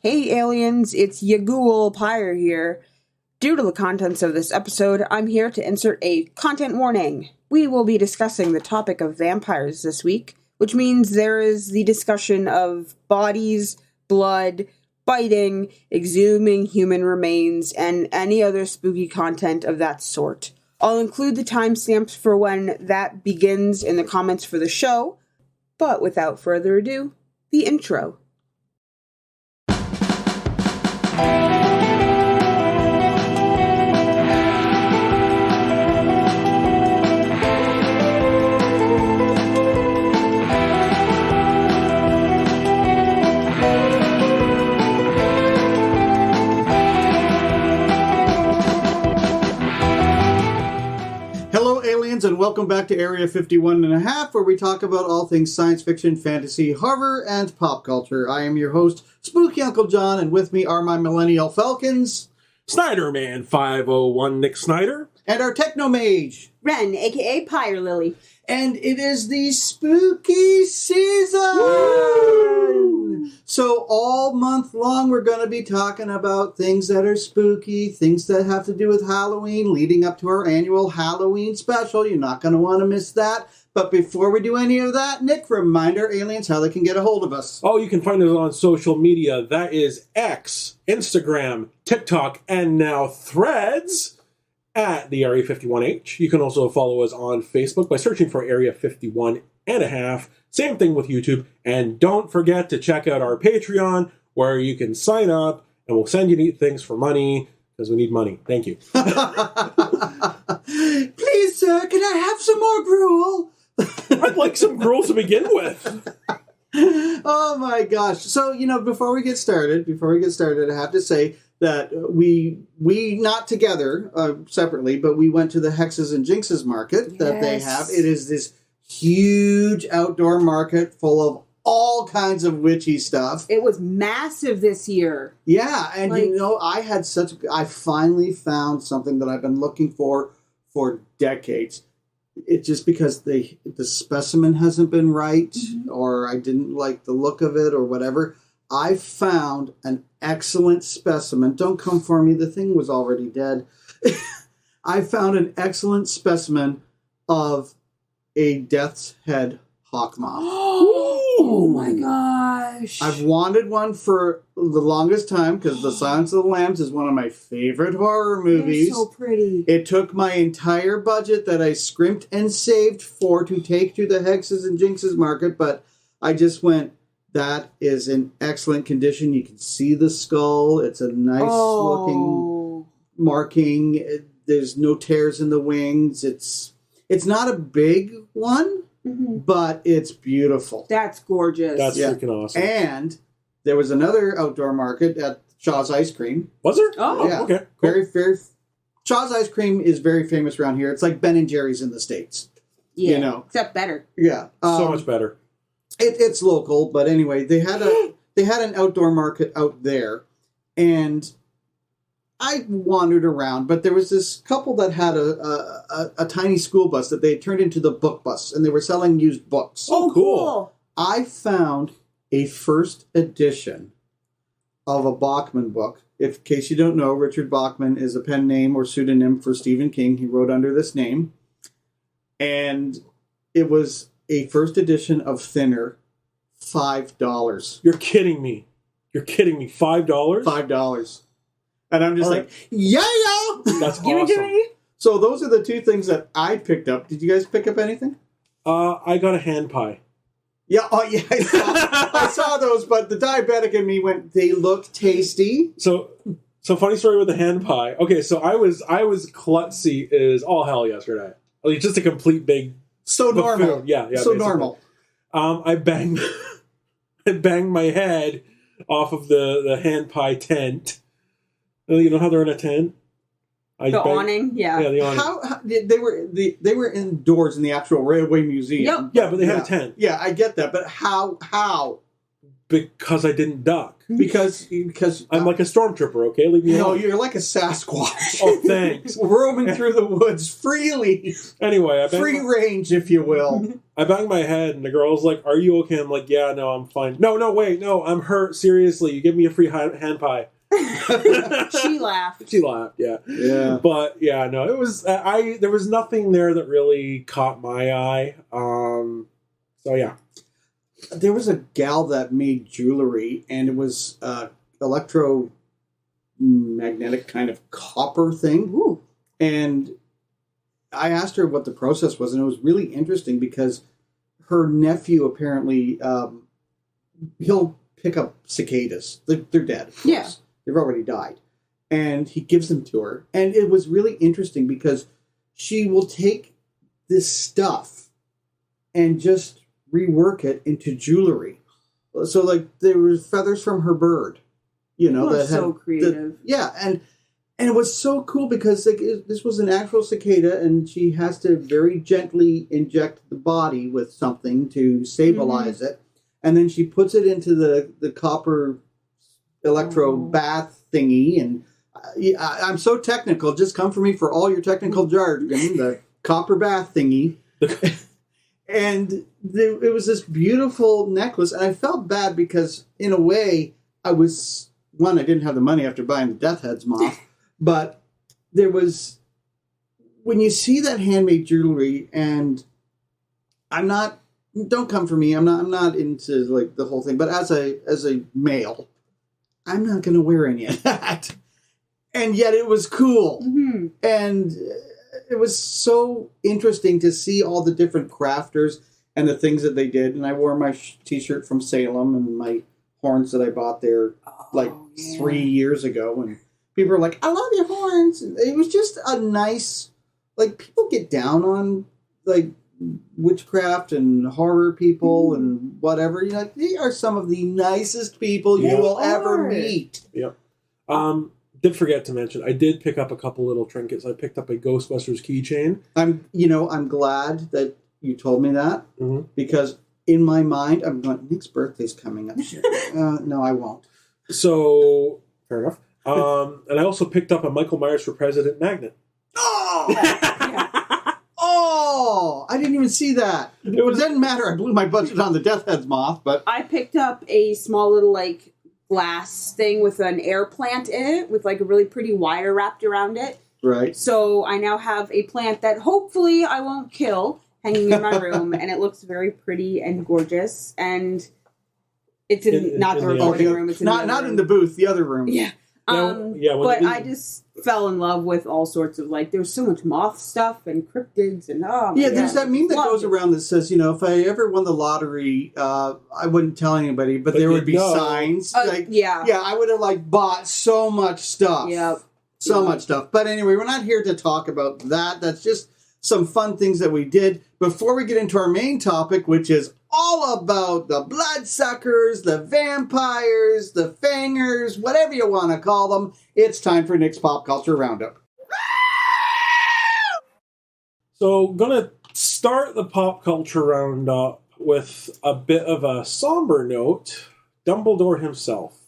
Hey aliens, it's Yagul Pyre here. Due to the contents of this episode, I'm here to insert a content warning. We will be discussing the topic of vampires this week, which means there is the discussion of bodies, blood, biting, exhuming human remains, and any other spooky content of that sort. I'll include the timestamps for when that begins in the comments for the show, but without further ado, the intro. Hello, aliens, and welcome back to Area 51 and a half, where we talk about all things science fiction, fantasy, horror, and pop culture. I am your host, Spooky Uncle John, and with me are my Millennial Falcons, Snyderman 501 Nick Snyder, and our Techno Mage, Ren, aka Pyrelily. And it is the spooky season! Woo! So all month long, we're going to be talking about things that are spooky, things that have to do with Halloween, leading up to our annual Halloween special. You're not going to want to miss that. But before we do any of that, Nick, remind our aliens how they can get a hold of us. Oh, you can find us on social media. That is X, Instagram, TikTok, and now Threads at the Area 51H. You can also follow us on Facebook by searching for Area 51 and a half. Same thing with YouTube. And don't forget to check out our Patreon, where you can sign up and we'll send you neat things for money, because we need money. Thank you. Please, sir, can I have some more gruel? I'd like some gruel to begin with. Oh my gosh. So, before we get started, I have to say that we not together, separately, but we went to the Hexes and Jinxes market that they have. It is this huge outdoor market full of all kinds of witchy stuff. It was massive this year. Yeah, and I finally found something that I've been looking for decades. It's just because the specimen hasn't been right, or I didn't like the look of it, or whatever. I found an excellent specimen. Don't come for me. The thing was already dead. I found an excellent specimen of a death's head hawk moth. Oh my gosh. I've wanted one for the longest time because The Silence of the Lambs is one of my favorite horror movies. They're so pretty. It took my entire budget that I scrimped and saved for to take to the Hexes and Jinxes market, but I just went, that is in excellent condition. You can see the skull. It's a nice looking marking. There's no tears in the wings. It's not a big one, but it's beautiful. That's gorgeous. That's freaking awesome. And there was another outdoor market at Shaw's Ice Cream. Was there? Oh, yeah. Okay. Cool. Very. Shaw's Ice Cream is very famous around here. It's like Ben & Jerry's in the States. Yeah, except better. Yeah. So much better. It's local, but anyway, they had an outdoor market out there, and I wandered around, but there was this couple that had a tiny school bus that they had turned into the book bus, and they were selling used books. Oh, cool. I found a first edition of a Bachman book. In case you don't know, Richard Bachman is a pen name or pseudonym for Stephen King. He wrote under this name, and it was a first edition of Thinner, $5. You're kidding me. $5? $5. And I'm just like, yeah! That's Give it to awesome. me. So those are the two things that I picked up. Did you guys pick up anything? I got a hand pie. Yeah, I saw those, but the diabetic in me went, they look tasty. So funny story with the hand pie. Okay, so I was klutzy as all hell yesterday. Like, just a complete big So normal. buffoon. Yeah. So basically. normal. I banged my head off of the hand pie tent. You know how they're in a tent? Awning, yeah. Yeah, the awning. How they were indoors in the actual Railway Museum. Yep. Yeah, but they had a tent. Yeah, I get that, but how? Because I didn't duck. Because I'm like a stormtrooper, okay? Leave me alone. No, you're like a Sasquatch. Oh, thanks. Roaming through the woods freely. Anyway, free range, if you will. I banged my head, and the girl's like, "Are you okay?" I'm like, "Yeah, no, I'm fine." No, wait, no, I'm hurt. Seriously, you give me a free hand pie. She laughed. She laughed, yeah. Yeah. But yeah, no, it was there was nothing there that really caught my eye. So yeah. There was a gal that made jewelry, and it was electromagnetic kind of copper thing. Ooh. And I asked her what the process was, and it was really interesting because her nephew apparently he'll pick up cicadas. They're dead, of course. Yeah. They've already died. And he gives them to her. And it was really interesting because she will take this stuff and just rework it into jewelry. So, like, there were feathers from her bird, that had so creative. and it was so cool because this was an actual cicada, and she has to very gently inject the body with something to stabilize it, and then she puts it into the copper electro bath thingy. And I'm so technical. Just come for me for all your technical jargon. The copper bath thingy. And it was this beautiful necklace, and I felt bad because, in a way, I didn't have the money after buying the Death Head's moth, but there was, when you see that handmade jewelry, and don't come for me, I'm not into, like, the whole thing, but as a male, I'm not going to wear any of that. And yet it was cool. Mm-hmm. And it was so interesting to see all the different crafters and the things that they did. And I wore my t-shirt from Salem and my horns that I bought there 3 years ago. And people were like, "I love your horns." And it was just a nice, like, people get down on, like, witchcraft and horror people and whatever. They are some of the nicest people you will ever meet. Yep. Did forget to mention, I did pick up a couple little trinkets. I picked up a Ghostbusters keychain. I'm glad that you told me that, because in my mind, I'm going, Nick's birthday's coming up. No, I won't. So, fair enough. And I also picked up a Michael Myers for President magnet. Oh! Oh! I didn't even see that. It didn't matter. I blew my budget on the Death Head's moth, but... I picked up a small little, like, glass thing with an air plant in it with, like, a really pretty wire wrapped around it. Right. So I now have a plant that hopefully I won't kill hanging in my room, and it looks very pretty and gorgeous, and it's not the recording room. It's not in the booth, the other room. Yeah. But I just fell in love with all sorts of, like, there's so much moth stuff and cryptids and there's that meme that goes around that says, if I ever won the lottery, I wouldn't tell anybody, but there would be signs. I would have, bought so much stuff. Yep. So much stuff. But anyway, we're not here to talk about that. That's just some fun things that we did. Before we get into our main topic, which is all about the bloodsuckers, the vampires, the fangers, whatever you want to call them, it's time for Nick's Pop Culture Roundup. So, gonna start the Pop Culture Roundup with a bit of a somber note. Dumbledore himself,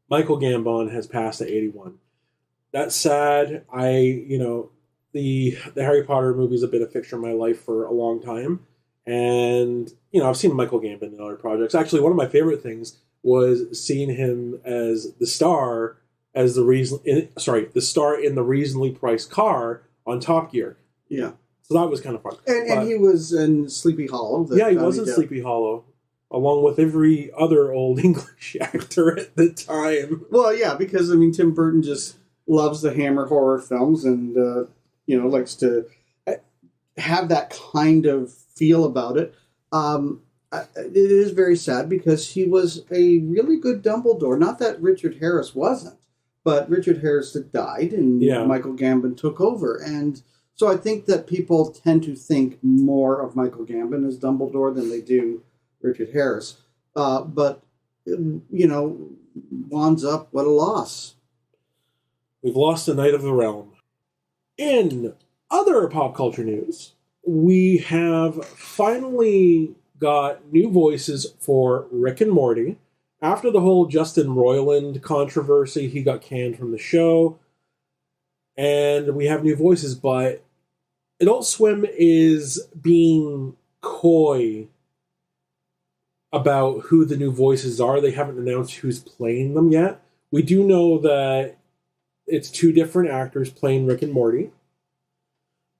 Michael Gambon, has passed at 81. That's sad. The Harry Potter movies have been a fixture in my life for a long time. And, I've seen Michael Gambon in other projects. Actually, one of my favorite things was seeing him as the star in the star in the reasonably priced car on Top Gear. Yeah. So that was kind of fun. And he was in Sleepy Hollow. He was in Sleepy Hollow, along with every other old English actor at the time. Well, yeah, because, Tim Burton just loves the Hammer horror films and, likes to have that kind of feel about it. It is very sad because he was a really good Dumbledore. Not that Richard Harris wasn't, but Richard Harris had died and Michael Gambon took over. And so I think that people tend to think more of Michael Gambon as Dumbledore than they do Richard Harris. But, wands up, what a loss. We've lost a Knight of the Realm. In other pop culture news, we have finally got new voices for Rick and Morty. After the whole Justin Roiland controversy, he got canned from the show. And we have new voices, but Adult Swim is being coy about who the new voices are. They haven't announced who's playing them yet. We do know that it's two different actors playing Rick and Morty.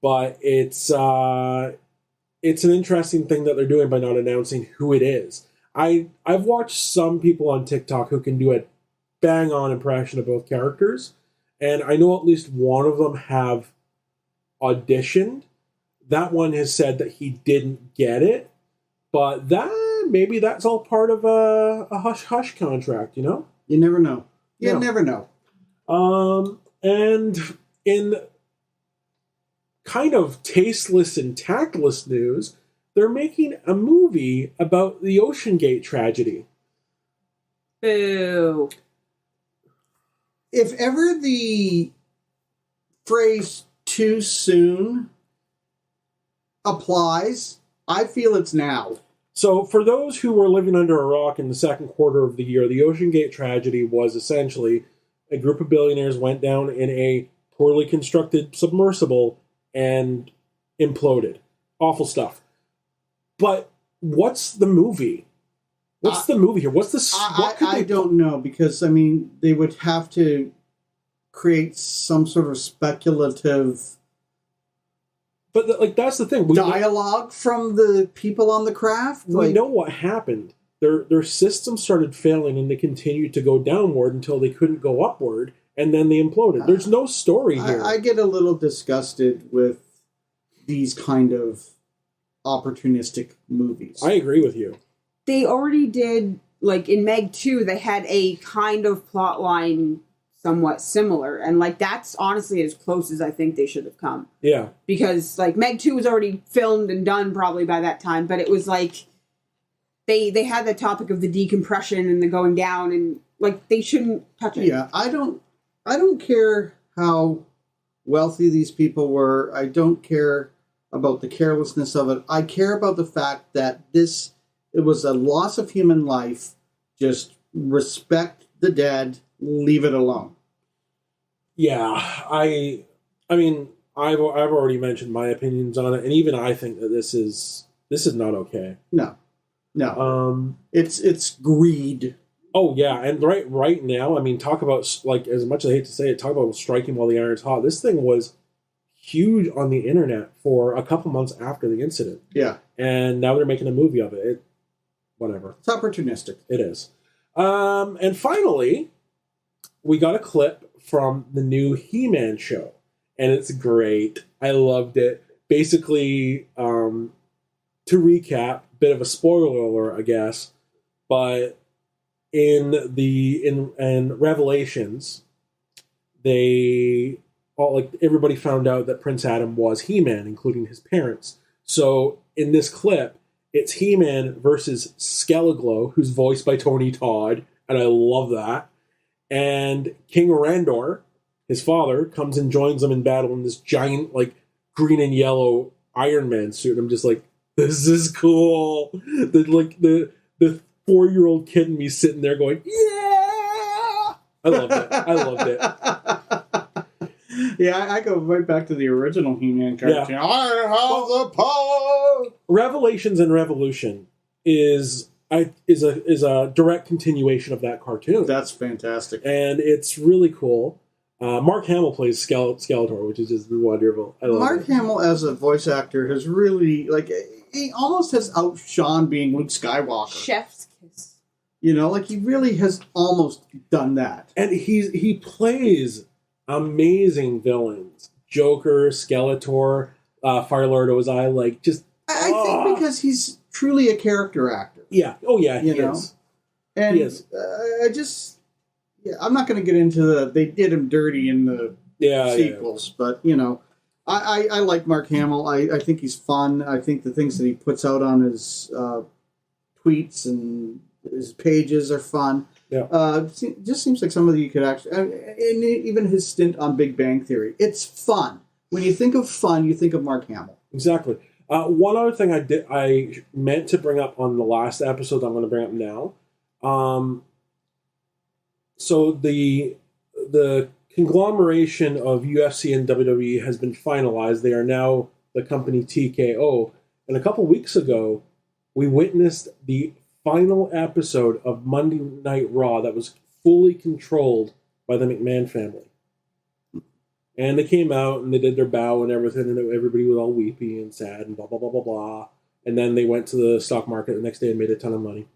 But it's an interesting thing that they're doing by not announcing who it is. I've watched some people on TikTok who can do a bang-on impression of both characters, and I know at least one of them have auditioned. That one has said that he didn't get it, but maybe that's all part of a hush-hush contract, you know? You never know. You never know. And in kind of tasteless and tactless news, they're making a movie about the Ocean Gate tragedy. Boo. If ever the phrase too soon applies, I feel it's now. So for those who were living under a rock in the second quarter of the year, the Ocean Gate tragedy was essentially a group of billionaires went down in a poorly constructed submersible and imploded. Awful stuff. But what's the movie? What's the movie here? What's the? I don't know, because I mean they would have to create some sort of speculative. But that's the thing. Dialogue from the people on the craft. We know what happened. Their system started failing, and they continued to go downward until they couldn't go upward, and then they imploded. There's no story here. I get a little disgusted with these kind of opportunistic movies. I agree with you. They already did, like in Meg 2, they had a kind of plot line somewhat similar. And like that's honestly as close as I think they should have come. Yeah. Because like Meg 2 was already filmed and done probably by that time, but it was like they had the topic of the decompression and the going down, and like they shouldn't touch it. Yeah, I don't care how wealthy these people were. I don't care about the carelessness of it. I care about the fact that it was a loss of human life. Just respect the dead, leave it alone. Yeah, I mean, I've already mentioned my opinions on it, and even I think that this is not okay. No. It's greed. Oh yeah, and right now, I mean, talk about, like, as much as I hate to say it, talk about striking while the iron's hot. This thing was huge on the internet for a couple months after the incident. Yeah. And now they're making a movie of it. Whatever. It's opportunistic. It is. And finally, we got a clip from the new He-Man show. And it's great. I loved it. Basically, to recap, bit of a spoiler alert, I guess, but in Revelations, everybody found out that Prince Adam was He-Man, including his parents. So in this clip, it's He-Man versus Skeleglow, who's voiced by Tony Todd, and I love that. And King Randor, his father, comes and joins them in battle in this giant, like, green and yellow Iron Man suit. I'm just like, this is cool. The 4-year-old kid in me sitting there going, yeah! I loved it. Yeah, I go right back to the original He-Man cartoon. Yeah. I have the power! Revelations and Revolution is a direct continuation of that cartoon. That's fantastic. And it's really cool. Mark Hamill plays Skeletor, which is just wonderful. I love Mark Hamill as a voice actor has really, like, he almost has outshone being Luke Skywalker. Chef's kiss. You know, like, he really has almost done that. And he plays amazing villains. Joker, Skeletor, Fire Lord Ozai, like, just... I think because he's truly a character actor. Yeah. Oh, yeah, he is. And he is. I'm not going to get into they did him dirty in the sequels, but, you know, I like Mark Hamill. I think he's fun. I think the things that he puts out on his tweets and his pages are fun. Yeah. It just seems like somebody you could actually... and even his stint on Big Bang Theory. It's fun. When you think of fun, you think of Mark Hamill. Exactly. One other thing I meant to bring up on the last episode, I'm going to bring up now. So the conglomeration of UFC and WWE has been finalized. They are now the company TKO. And a couple weeks ago, we witnessed the final episode of Monday Night Raw that was fully controlled by the McMahon family. And they came out and they did their bow and everything, and everybody was all weepy and sad and blah, blah, blah, blah, blah. And then they went to the stock market the next day and made a ton of money.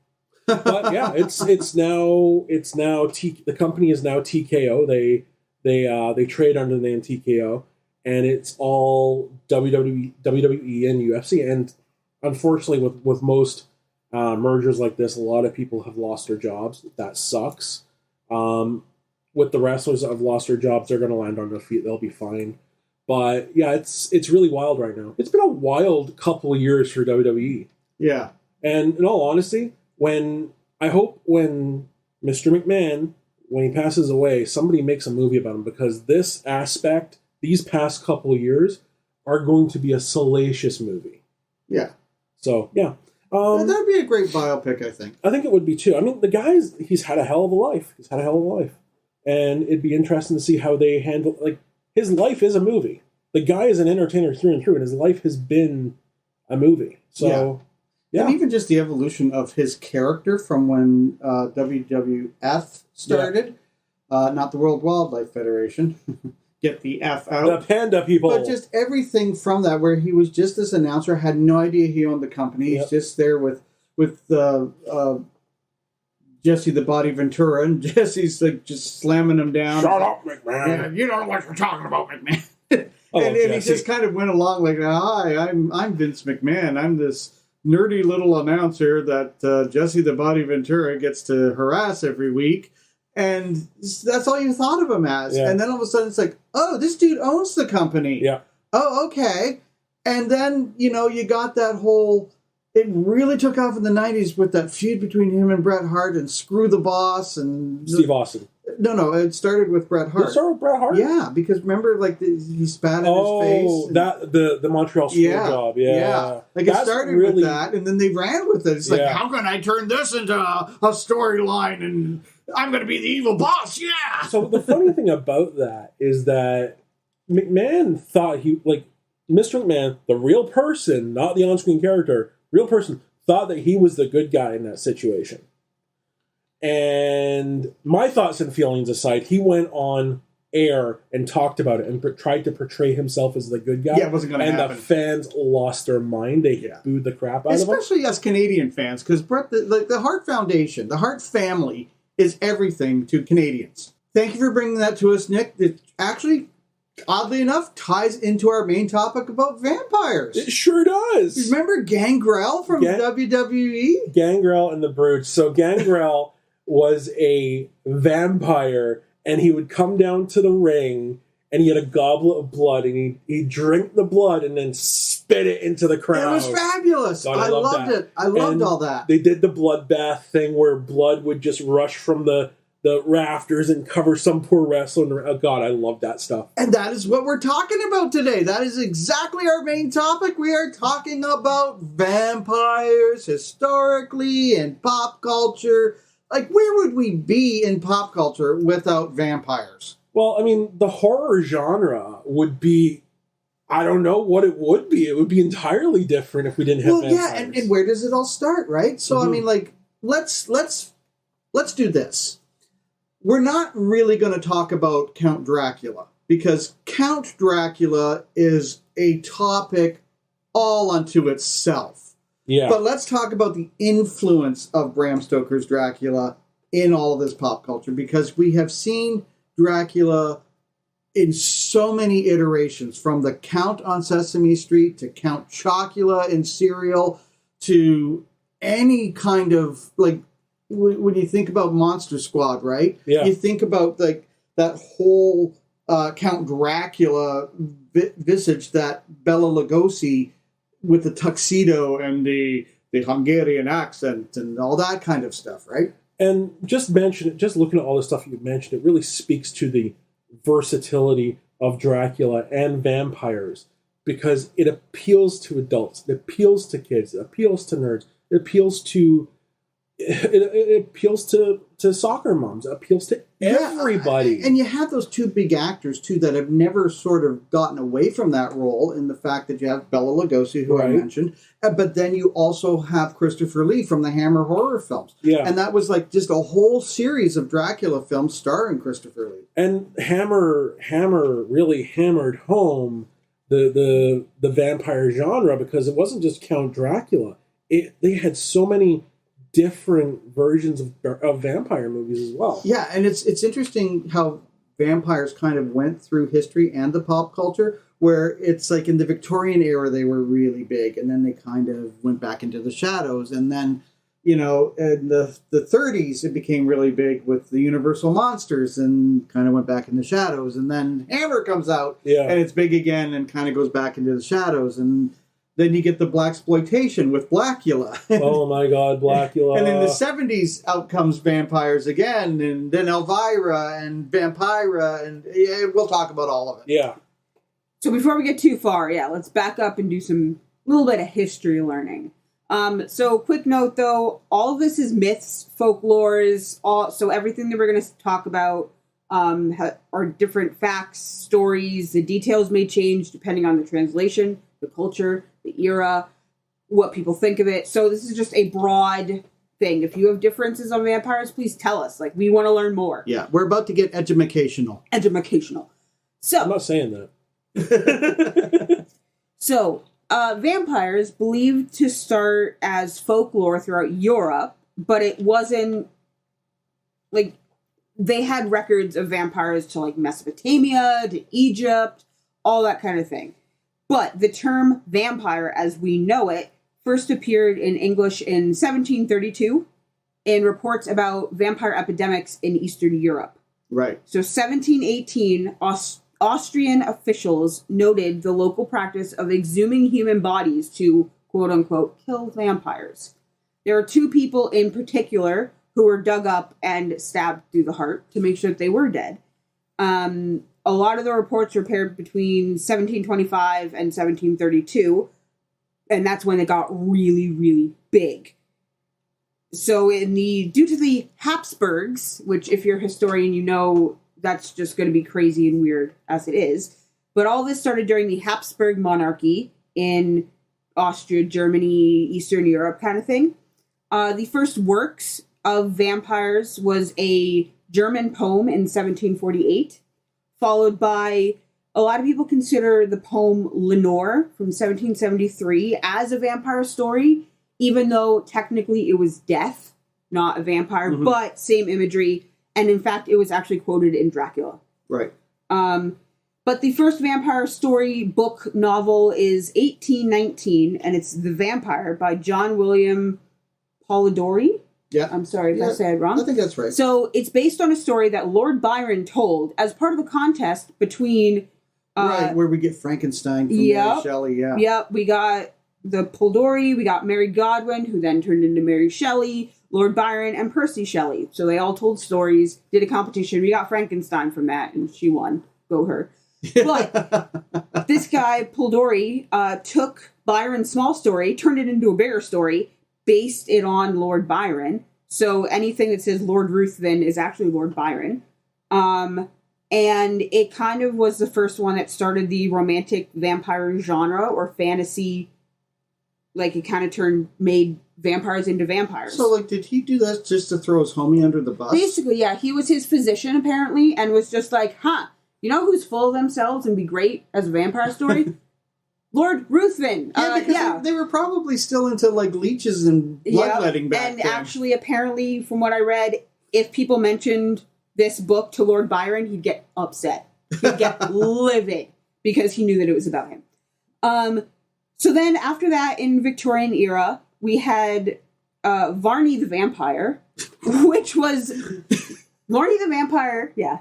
But yeah, it's now the company is now TKO. They trade under the name TKO, and it's all WWE and UFC. And unfortunately, with most mergers like this, a lot of people have lost their jobs. That sucks. With the wrestlers that have lost their jobs, they're going to land on their feet. They'll be fine. But yeah, it's really wild right now. It's been a wild couple of years for WWE. Yeah. And in all honesty, I hope when Mr. McMahon, when he passes away, somebody makes a movie about him, because this aspect, these past couple of years, are going to be a salacious movie. Yeah. So, yeah. That would be a great biopic, I think. I think it would be, too. I mean, the guy's, he's had a hell of a life. And it'd be interesting to see how they handle, like, his life is a movie. The guy is an entertainer through and through, and his life has been a movie. So, yeah. And even just the evolution of his character from when WWF started, not the World Wildlife Federation, get the F out. The panda people. But just everything from that, where he was just this announcer, had no idea he owned the company. He's just there with Jesse the Body Ventura, and Jesse's like just slamming him down. Shut up, McMahon. Yeah, you don't know what you're talking about, McMahon. and he just kind of went along like, hi, I'm Vince McMahon. I'm this nerdy little announcer that Jesse the Body Ventura gets to harass every week. And that's all you thought of him as. Yeah. And then all of a sudden it's like, oh, this dude owns the company. Yeah. Oh, okay. And then, you got that whole... It really took off in the 90s with that feud between him and Bret Hart and Screw the Boss and... Steve Austin. No, it started with Bret Hart. It started with Bret Hart? Yeah, because remember, like, he spat in his face. Oh, the Montreal Screw job, yeah. Like, it started with that, and then they ran with it. It's like, how can I turn this into a storyline, and I'm going to be the evil boss, yeah! So the funny thing about that is that McMahon thought Mr. McMahon, the real person, not the on-screen character, real person, thought that he was the good guy in that situation. And my thoughts and feelings aside, he went on air and talked about it and tried to portray himself as the good guy. Yeah, it wasn't going to happen. And the fans lost their mind. They booed the crap out of him. Especially us Canadian fans, because Brett, the Hart Foundation, the Hart family is everything to Canadians. Thank you for bringing that to us, Nick. It actually, oddly enough, ties into our main topic about vampires. It sure does. You remember Gangrel from WWE? Gangrel and the Brood. So Gangrel was a vampire, and he would come down to the ring, and he had a goblet of blood, and he'd drink the blood and then spit it into the crowd. It was fabulous. God, I loved it. I loved all that. They did the bloodbath thing where blood would just rush from the rafters and cover some poor wrestler. Oh, God, I love that stuff. And that is what we're talking about today. That is exactly our main topic. We are talking about vampires historically and pop culture. Like, where would we be in pop culture without vampires? Well, I mean, the horror genre would be, I don't know what it would be. It would be entirely different if we didn't have vampires. Yeah, and where does it all start, right? So, I mean, like, let's do this. We're not really going to talk about Count Dracula, because Count Dracula is a topic all unto itself. Yeah. But let's talk about the influence of Bram Stoker's Dracula in all of this pop culture, because we have seen Dracula in so many iterations, from the Count on Sesame Street to Count Chocula in Serial to any kind of, like, when you think about Monster Squad, right? Yeah. You think about, like, that whole Count Dracula visage that Bela Lugosi with the tuxedo and the Hungarian accent and all that kind of stuff, right? And just looking at all the stuff you mentioned, it really speaks to the versatility of Dracula and vampires. because it appeals to adults, it appeals to kids, it appeals to nerds, it appeals to soccer moms, it appeals to everybody. And you have those two big actors too that have never sort of gotten away from that role, in the fact that you have Bela Lugosi, who I mentioned, but then you also have Christopher Lee from the Hammer horror films. Yeah. And that was like just a whole series of Dracula films starring Christopher Lee. And Hammer really hammered home the vampire genre, because it wasn't just Count Dracula. They had so many different versions of vampire movies as well. Yeah, and it's interesting how vampires kind of went through history and the pop culture, where it's like in the Victorian era they were really big, and then they kind of went back into the shadows, and then, you know, in the 30s it became really big with the Universal monsters and kind of went back in the shadows, and then Hammer comes out and it's big again and kind of goes back into the shadows, and then you get the blaxploitation with Blackula. Oh my God, Blackula. And in the 70s, out comes vampires again, and then Elvira and Vampira, and we'll talk about all of it. Yeah. So before we get too far, let's back up and do some little bit of history learning. So quick note though, all of this is myths, folklores, so everything that we're going to talk about are different facts, stories. The details may change depending on the translation, the culture, the era, what people think of it. So this is just a broad thing. If you have differences on vampires, please tell us. Like, we want to learn more. Yeah, we're about to get edumacational. So I'm not saying that. So, vampires believed to start as folklore throughout Europe, but it wasn't like they had records of vampires to like Mesopotamia, to Egypt, all that kind of thing. But the term vampire, as we know it, first appeared in English in 1732 in reports about vampire epidemics in Eastern Europe. Right. So 1718, Austrian officials noted the local practice of exhuming human bodies to, quote-unquote, kill vampires. There are two people in particular who were dug up and stabbed through the heart to make sure that they were dead. A lot of the reports were paired between 1725 and 1732, and that's when it got really, really big. So due to the Habsburgs, which if you're a historian, you know that's just going to be crazy and weird as it is, but all this started during the Habsburg monarchy in Austria, Germany, Eastern Europe kind of thing. The first works of vampires was a German poem in 1748, followed by, a lot of people consider the poem Lenore from 1773 as a vampire story, even though technically it was death, not a vampire, but same imagery. And in fact, it was actually quoted in Dracula. Right. But the first vampire story book novel is 1819, and it's The Vampire by John William Polidori. Yeah. I'm sorry if I said it wrong. I think that's right. So it's based on a story that Lord Byron told as part of a contest between... right, where we get Frankenstein from Mary Shelley, Yep, we got the Polidori, we got Mary Godwin, who then turned into Mary Shelley, Lord Byron, and Percy Shelley. So they all told stories, did a competition. We got Frankenstein from that, and she won. Go her. But this guy, Polidori, took Byron's small story, turned it into a bigger story, based it on Lord Byron. So anything that says Lord Ruthven is actually Lord Byron. And it kind of was the first one that started the romantic vampire genre or fantasy. Like, it kind of made vampires into vampires. So, like, did he do that just to throw his homie under the bus? Basically, yeah. He was his physician, apparently, and was just like, you know who's full of themselves and be great as a vampire story? Lord Ruthven. Because they were probably still into, like, leeches and bloodletting back then. And actually, apparently, from what I read, if people mentioned this book to Lord Byron, he'd get upset. He'd get livid because he knew that it was about him. So then after that, in Victorian era, we had Varney the Vampire, which was... Varney the Vampire, yeah.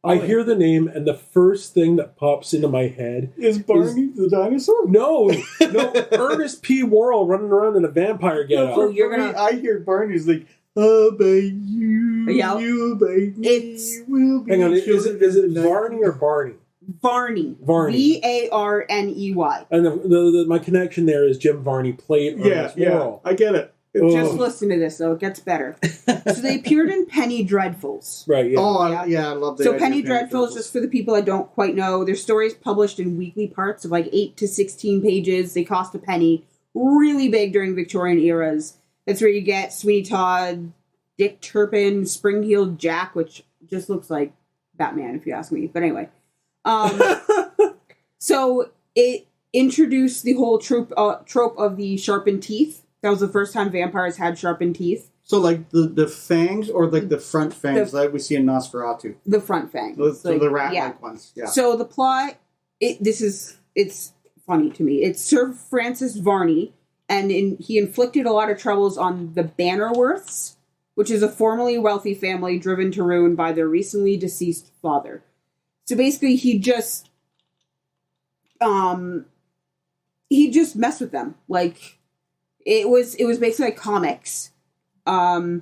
I hear the name, and the first thing that pops into my head is Barney the dinosaur. No, Ernest P. Worrell running around in a vampire getup. Oh, you're gonna. I hear Barney's like, "Obey you, you obey me." It's will be. Hang on, is it Varney or Barney? Varney. Varney. Varney. And my connection there is Jim Varney played Ernest Worrell. I get it. Just listen to this, though. It gets better. So they appeared in Penny Dreadfuls. Right, yeah. Oh, I love that. So Penny Dreadfuls, just for the people that don't quite know, their stories published in weekly parts of like 8 to 16 pages. They cost a penny. Really big during Victorian eras. That's where you get Sweeney Todd, Dick Turpin, Spring-Heeled Jack, which just looks like Batman, if you ask me. But anyway. So it introduced the whole trope of the sharpened teeth. That was the first time vampires had sharpened teeth. So like the fangs or like the front fangs that we see in Nosferatu? The front fangs. The rat-like ones, yeah. So the plot, it's funny to me. It's Sir Francis Varney, and he inflicted a lot of troubles on the Bannerworths, which is a formerly wealthy family driven to ruin by their recently deceased father. So basically, he just messed with them. Like, it was basically like comics. And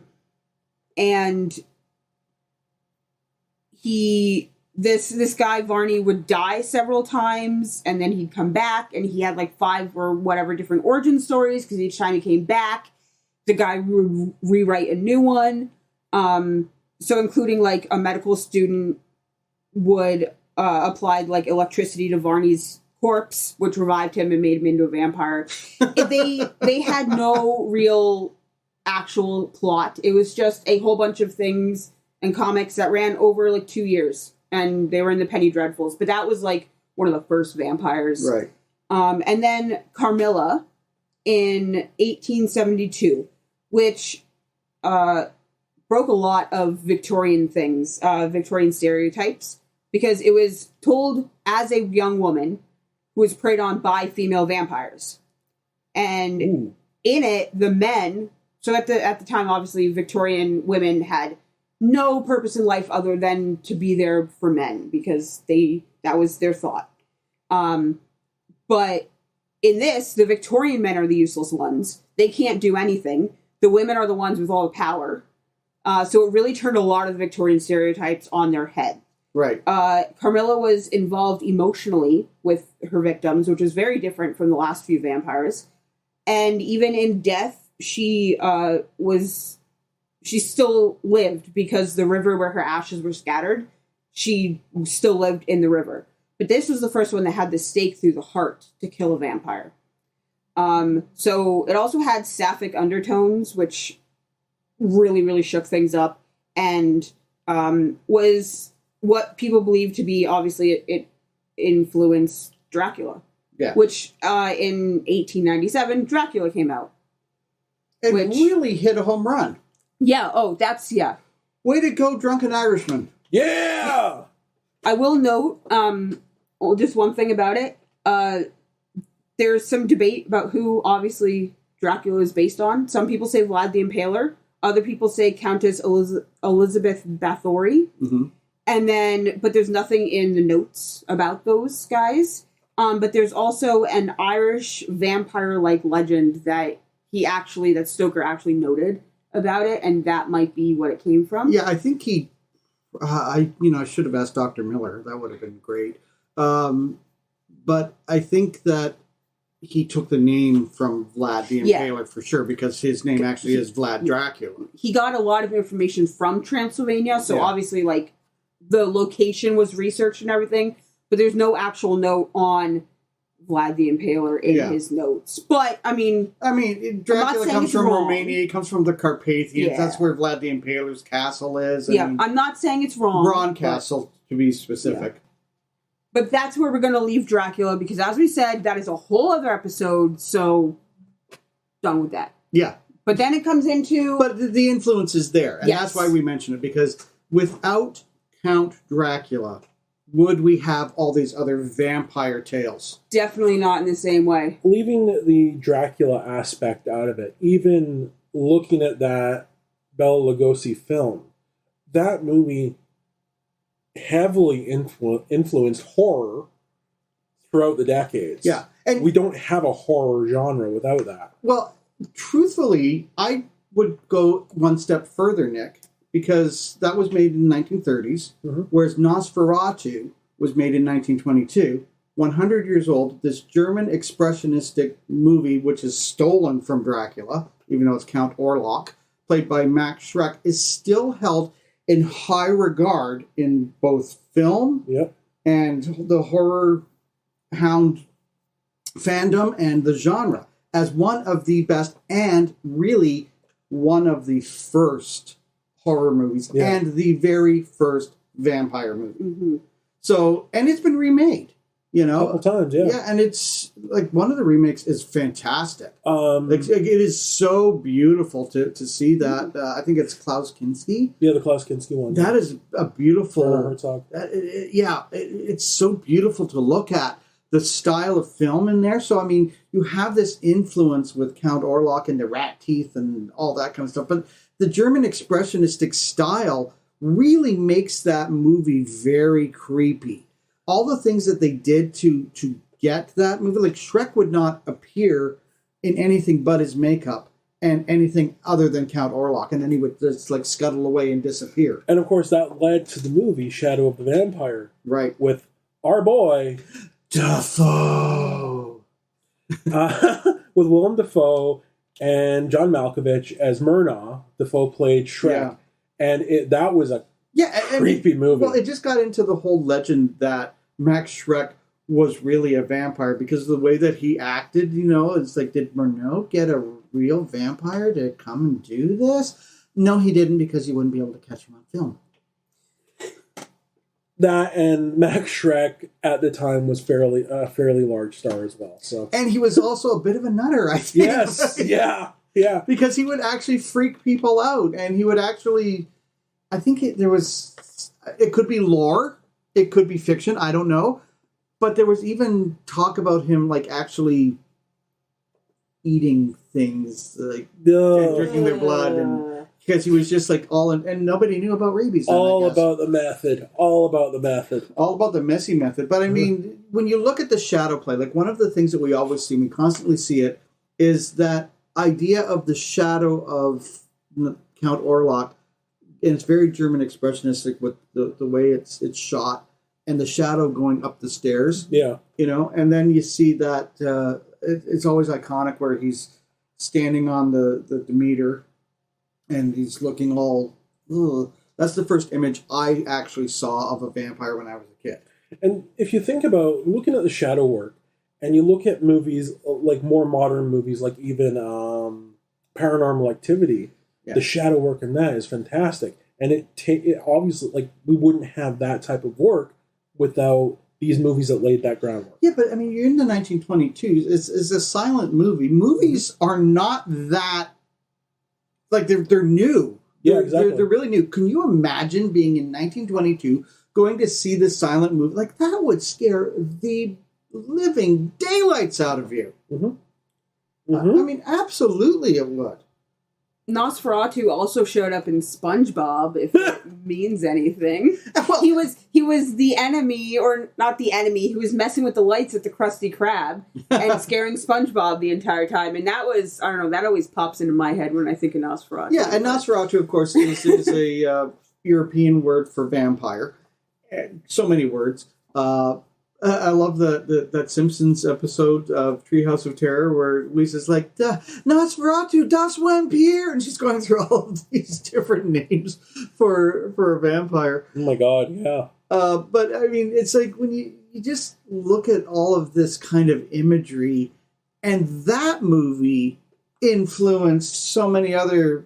this guy, Varney, would die several times, and then he'd come back, and he had like 5 or whatever different origin stories, because each time he came back, the guy would rewrite a new one. So including like a medical student would applied like electricity to Varney's corpse, which revived him and made him into a vampire. They had no real actual plot. It was just a whole bunch of things and comics that ran over like 2 years, and they were in the Penny Dreadfuls. But that was like one of the first vampires, right? And then Carmilla in 1872, which broke a lot of Victorian things, Victorian stereotypes, because it was told as a young woman who was preyed on by female vampires. And in it, the men, so at the time, obviously, Victorian women had no purpose in life other than to be there for men, because that was their thought. But in this, the Victorian men are the useless ones. They can't do anything. The women are the ones with all the power. So it really turned a lot of the Victorian stereotypes on their head. Right. Carmilla was involved emotionally with her victims, which is very different from the last few vampires. And even in death, she still lived, because the river where her ashes were scattered, she still lived in the river. But this was the first one that had the stake through the heart to kill a vampire. So it also had sapphic undertones, which really, really shook things up, and was what people believe to be, obviously, it influenced Dracula. Yeah. Which, in 1897, Dracula came out. It really hit a home run. Yeah, yeah. Way to go, Drunken Irishman. Yeah! I will note, just one thing about it. There's some debate about who, obviously, Dracula is based on. Some people say Vlad the Impaler. Other people say Countess Elizabeth Bathory. Mm-hmm. But there's nothing in the notes about those guys. But there's also an Irish vampire-like legend that Stoker actually noted about it, and that might be what it came from. Yeah, I think I should have asked Dr. Miller. That would have been great. But I think that he took the name from Vlad the Impaler for sure, because his name actually is Vlad Dracula. He got a lot of information from Transylvania, so obviously, like, the location was researched and everything, but there's no actual note on Vlad the Impaler in his notes. But, I mean, Dracula comes from Romania, he comes from the Carpathians, that's where Vlad the Impaler's castle is. I'm not saying it's wrong. Braun Castle, to be specific. Yeah. But that's where we're going to leave Dracula, because as we said, that is a whole other episode, so done with that. Yeah. But then it comes into... But the influence is there, and that's why we mention it, because without Count Dracula, would we have all these other vampire tales? Definitely not in the same way. Leaving the Dracula aspect out of it, even looking at that Bela Lugosi film, that movie heavily influenced horror throughout the decades. Yeah. And we don't have a horror genre without that. Well, truthfully, I would go one step further, Nick, because that was made in the 1930s, whereas Nosferatu was made in 1922. 100 years old, this German expressionistic movie, which is stolen from Dracula, even though it's Count Orlok, played by Max Schreck, is still held in high regard in both film and the horror hound fandom and the genre as one of the best and really one of the first horror movies and the very first vampire movie. Mm-hmm. So, and it's been remade. You know, a couple times, yeah, and it's like one of the remakes is fantastic. It is so beautiful to see that. I think it's Klaus Kinski. Yeah, the Klaus Kinski one. That is a beautiful. Herzog. It's so beautiful to look at the style of film in there. So I mean, you have this influence with Count Orlok and the rat teeth and all that kind of stuff, but the German expressionistic style really makes that movie very creepy. All the things that they did to get that movie, like Shrek would not appear in anything but his makeup and anything other than Count Orlok, and then he would just like scuttle away and disappear. And of course, that led to the movie Shadow of the Vampire, right? With our boy Dafoe, with Willem Dafoe and John Malkovich as Murnau. Dafoe played Shrek, and that was a creepy movie. Well, it just got into the whole legend that Max Schreck was really a vampire because of the way that he acted. You know, it's like, did Murnau get a real vampire to come and do this? No, he didn't, because he wouldn't be able to catch him on film. That and Max Schreck at the time was fairly large star as well. So, and he was also a bit of a nutter, I think. Yes, yeah, because he would actually freak people out, and he would actually. I think it could be lore, it could be fiction, I don't know. But there was even talk about him like actually eating things, like drinking their blood, and because he was just like and nobody knew about rabies. All about the method. All about the messy method. But I mean, when you look at the shadow play, like one of the things that we always see, we constantly see it, is that idea of the shadow of Count Orlok. And it's very German expressionistic with the way it's shot and the shadow going up the stairs. Yeah. You know, and then you see that it's always iconic where he's standing on the Demeter and he's looking all... Ugh. That's the first image I actually saw of a vampire when I was a kid. And if you think about looking at the shadow work and you look at movies, like more modern movies, like even Paranormal Activity... Yeah. The shadow work in that is fantastic. And it obviously, like, we wouldn't have that type of work without these movies that laid that groundwork. Yeah, but, I mean, you're in the 1922s. It's a silent movie. Movies are not that, like, they're new. Yeah, exactly. They're really new. Can you imagine being in 1922, going to see this silent movie? Like, that would scare the living daylights out of you. Mm-hmm. I mean, absolutely it would. Nosferatu also showed up in SpongeBob, if it means anything. Well, he was the enemy, or not the enemy, he was messing with the lights at the Krusty Krab and scaring SpongeBob the entire time. And that was, I don't know, that always pops into my head when I think of Nosferatu. Yeah, and Nosferatu, of course, is a European word for vampire. So many words. I love that Simpsons episode of Treehouse of Terror where Lisa's like, Nosferatu, das Vampire, and she's going through all of these different names for a vampire. Oh my God, yeah. But, I mean, it's like when you just look at all of this kind of imagery, and that movie influenced so many other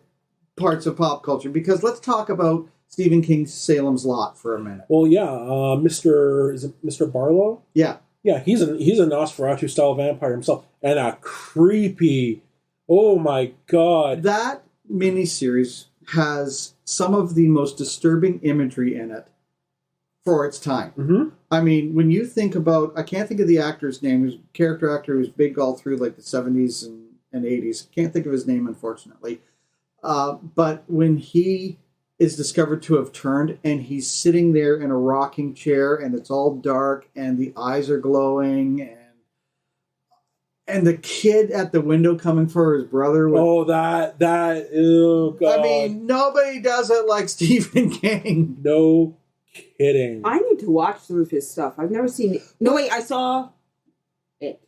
parts of pop culture, because let's talk about Stephen King's Salem's Lot for a minute. Well, yeah, Mr. Barlow? Yeah. Yeah, he's a Nosferatu style vampire himself, and a creepy. Oh my God! That miniseries has some of the most disturbing imagery in it for its time. Mm-hmm. I mean, when you think about, I can't think of the actor's name. He was a character actor who was big all through like the 70s and 80s. Can't think of his name, unfortunately. But when he is discovered to have turned, and he's sitting there in a rocking chair, and it's all dark, and the eyes are glowing, and the kid at the window coming for his brother. Oh God! I mean, nobody does it like Stephen King. No kidding. I need to watch some of his stuff. I've never seen it. No, wait, I saw it.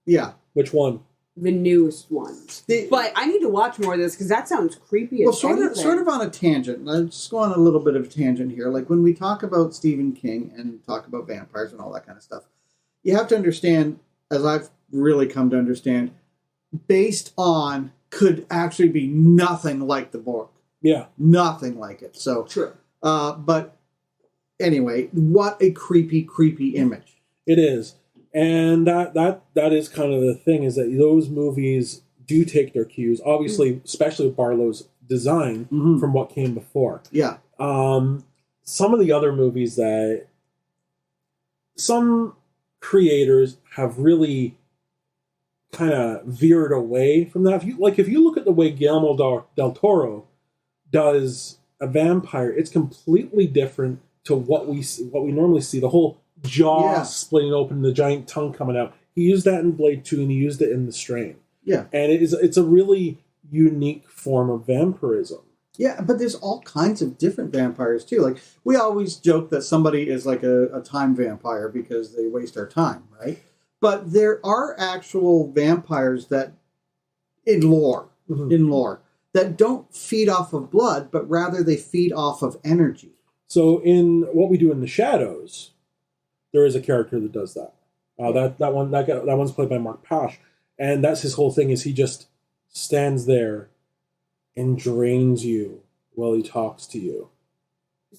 Yeah. Which one? The newest ones. But I need to watch more of this because that sounds creepy as anything. Sort of on a tangent. Let's just go on a little bit of a tangent here. Like when we talk about Stephen King and talk about vampires and all that kind of stuff, you have to understand, as I've really come to understand, based on could actually be nothing like the book. Yeah. Nothing like it. So True. But anyway, what a creepy, creepy image. It is. And that is kind of the thing, is that those movies do take their cues, obviously, especially with Barlow's design from what came before. Yeah. Some of the other movies that some creators have really kind of veered away from that. If you look at the way Guillermo del Toro does a vampire, it's completely different to what we normally see. The whole jaw splitting open, the giant tongue coming out. He used that in Blade 2, and he used it in The Strain. Yeah. And it's a really unique form of vampirism. Yeah, but there's all kinds of different vampires, too. Like, we always joke that somebody is like a time vampire because they waste our time, right? But there are actual vampires that, in lore, that don't feed off of blood, but rather they feed off of energy. So in What We Do in the Shadows, there is a character that does that. That one's played by Mark Pash, and that's his whole thing. Is he just stands there and drains you while he talks to you.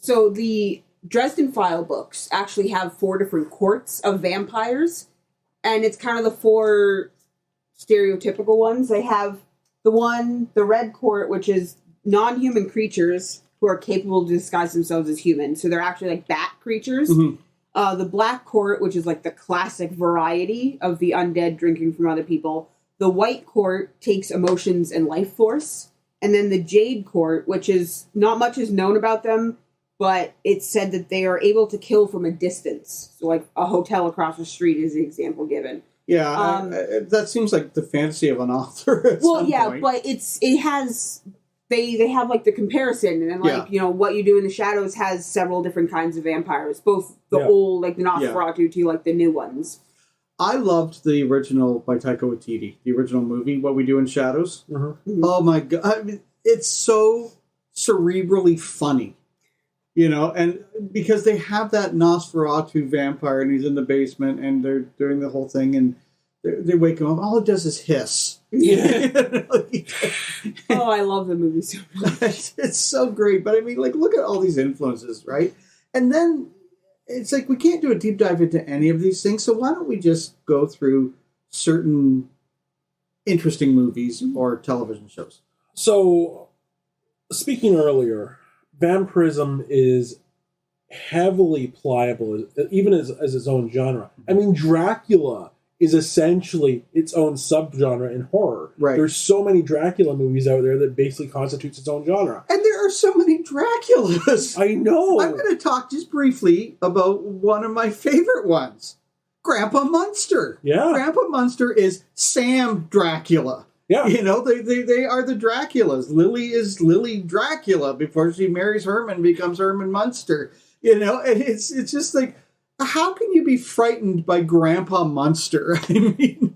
So the Dresden File books actually have 4 different courts of vampires, and it's kind of the 4 stereotypical ones. They have the red court, which is non-human creatures who are capable to disguise themselves as humans. So they're actually like bat creatures. The black court, which is like the classic variety of the undead drinking from other people. The white court takes emotions and life force. And then the jade court, which is not much is known about them, but it's said that they are able to kill from a distance. So like a hotel across the street is the example given. Yeah, that seems like the fantasy of an author at some point. But it has... They have, like, the comparison, and, like, What You Do in the Shadows has several different kinds of vampires, both the old, like, the Nosferatu to, like, the new ones. I loved the original by Taika Waititi, the original movie, What We Do in Shadows. Oh, my God. I mean, it's so cerebrally funny, and because they have that Nosferatu vampire, and he's in the basement, and they're doing the whole thing, and they wake him up. All it does is hiss. Yeah. Oh, I love the movie so much. It's so great. But I mean, like, look at all these influences, right? And then it's like we can't do a deep dive into any of these things. So why don't we just go through certain interesting movies or television shows? So, speaking earlier, vampirism is heavily pliable, even as its own genre. I mean, Dracula is essentially its own subgenre in horror. Right. There's so many Dracula movies out there that basically constitutes its own genre. And there are so many Draculas. I know. I'm going to talk just briefly about one of my favorite ones. Grandpa Munster. Yeah. Grandpa Munster is Sam Dracula. Yeah. They are the Draculas. Lily is Lily Dracula before she marries Herman, becomes Herman Munster. And it's just like, how can you be frightened by Grandpa Munster? I mean,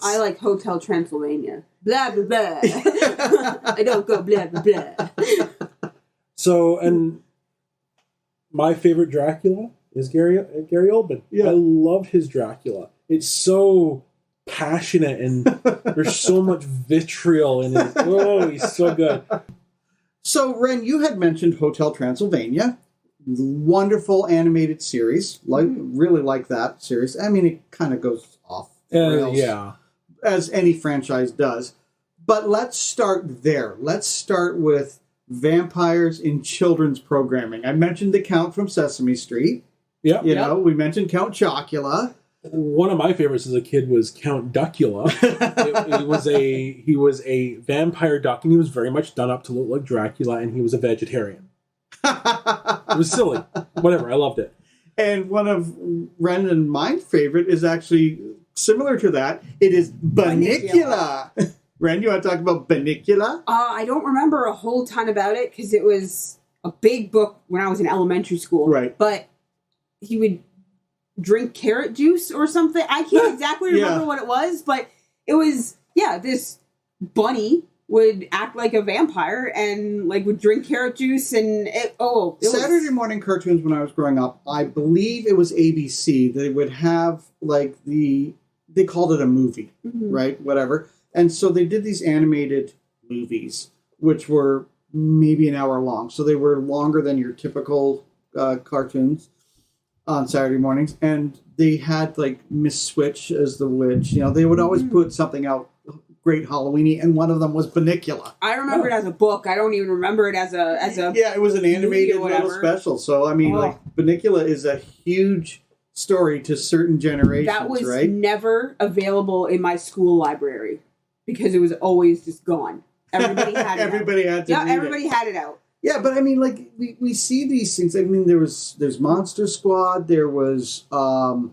I like Hotel Transylvania. Blah, blah, blah. I don't go blah, blah, blah. So, and my favorite Dracula is Gary Oldman. Yeah. I love his Dracula. It's so passionate, and there's so much vitriol in it. Oh, he's so good. So, Ren, you had mentioned Hotel Transylvania. Wonderful animated series. Really like that series. I mean, it kind of goes off the rails, as any franchise does. But let's start there. Let's start with vampires in children's programming. I mentioned the Count from Sesame Street. Yeah. We mentioned Count Chocula. One of my favorites as a kid was Count Duckula. He was a vampire duck, and he was very much done up to look like Dracula, and he was a vegetarian. It was silly. Whatever, I loved it. And one of Ren and my favorite is actually similar to that. It is Bunnicula. Ren, you want to talk about Bunnicula? I don't remember a whole ton about it because it was a a big book when I was in elementary school. Right. But he would drink carrot juice or something. I can't exactly remember what it was, but it was, this bunny would act like a vampire and like would drink carrot juice and Saturday morning cartoons when I was growing up, I believe it was ABC. They would have like they called it a movie, right? Whatever. And so they did these animated movies, which were maybe an hour long. So they were longer than your typical cartoons on Saturday mornings. And they had like Miss Switch as the witch. You know, they would always put something out great Halloweeny, and one of them was Bunnicula. I remember it as a book. I don't even remember it as a it was an animated little special. So I mean, like Bunnicula is a huge story to certain generations. That was right? never available in my school library because it was always just gone. Everybody had it. Everybody out. had to. Yeah, everybody had it out. Yeah, but I mean, like we see these things. I mean, there's Monster Squad. There was the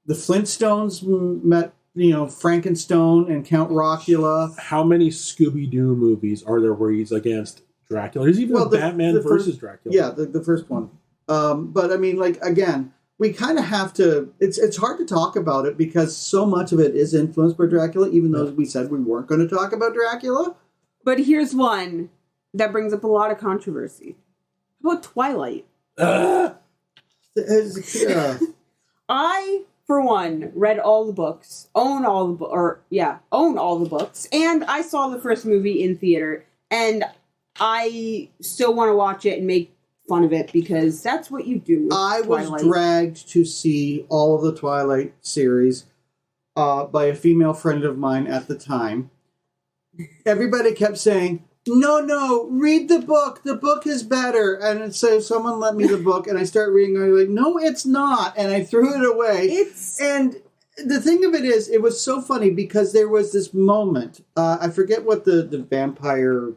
Flintstones met. You know, Frankenstone and Count Dracula. How many Scooby-Doo movies are there where he's against Dracula? There's even Batman versus Dracula. Yeah, the first one. But I mean, like, again, we kind of have to... It's hard to talk about it because so much of it is influenced by Dracula, even though we said we weren't going to talk about Dracula. But here's one that brings up a lot of controversy. How about Twilight? I... For one, read all the books, own all the books, and I saw the first movie in theater, and I still want to watch it and make fun of it because that's what you do with I Twilight. was dragged to see all of the Twilight series by a female friend of mine at the time. Everybody kept saying, no, read the book. The book is better. And so someone lent me the book, and I start reading, and I'm like, no, it's not. And I threw it away. And the thing of it is, it was so funny because there was this moment. I forget what the vampire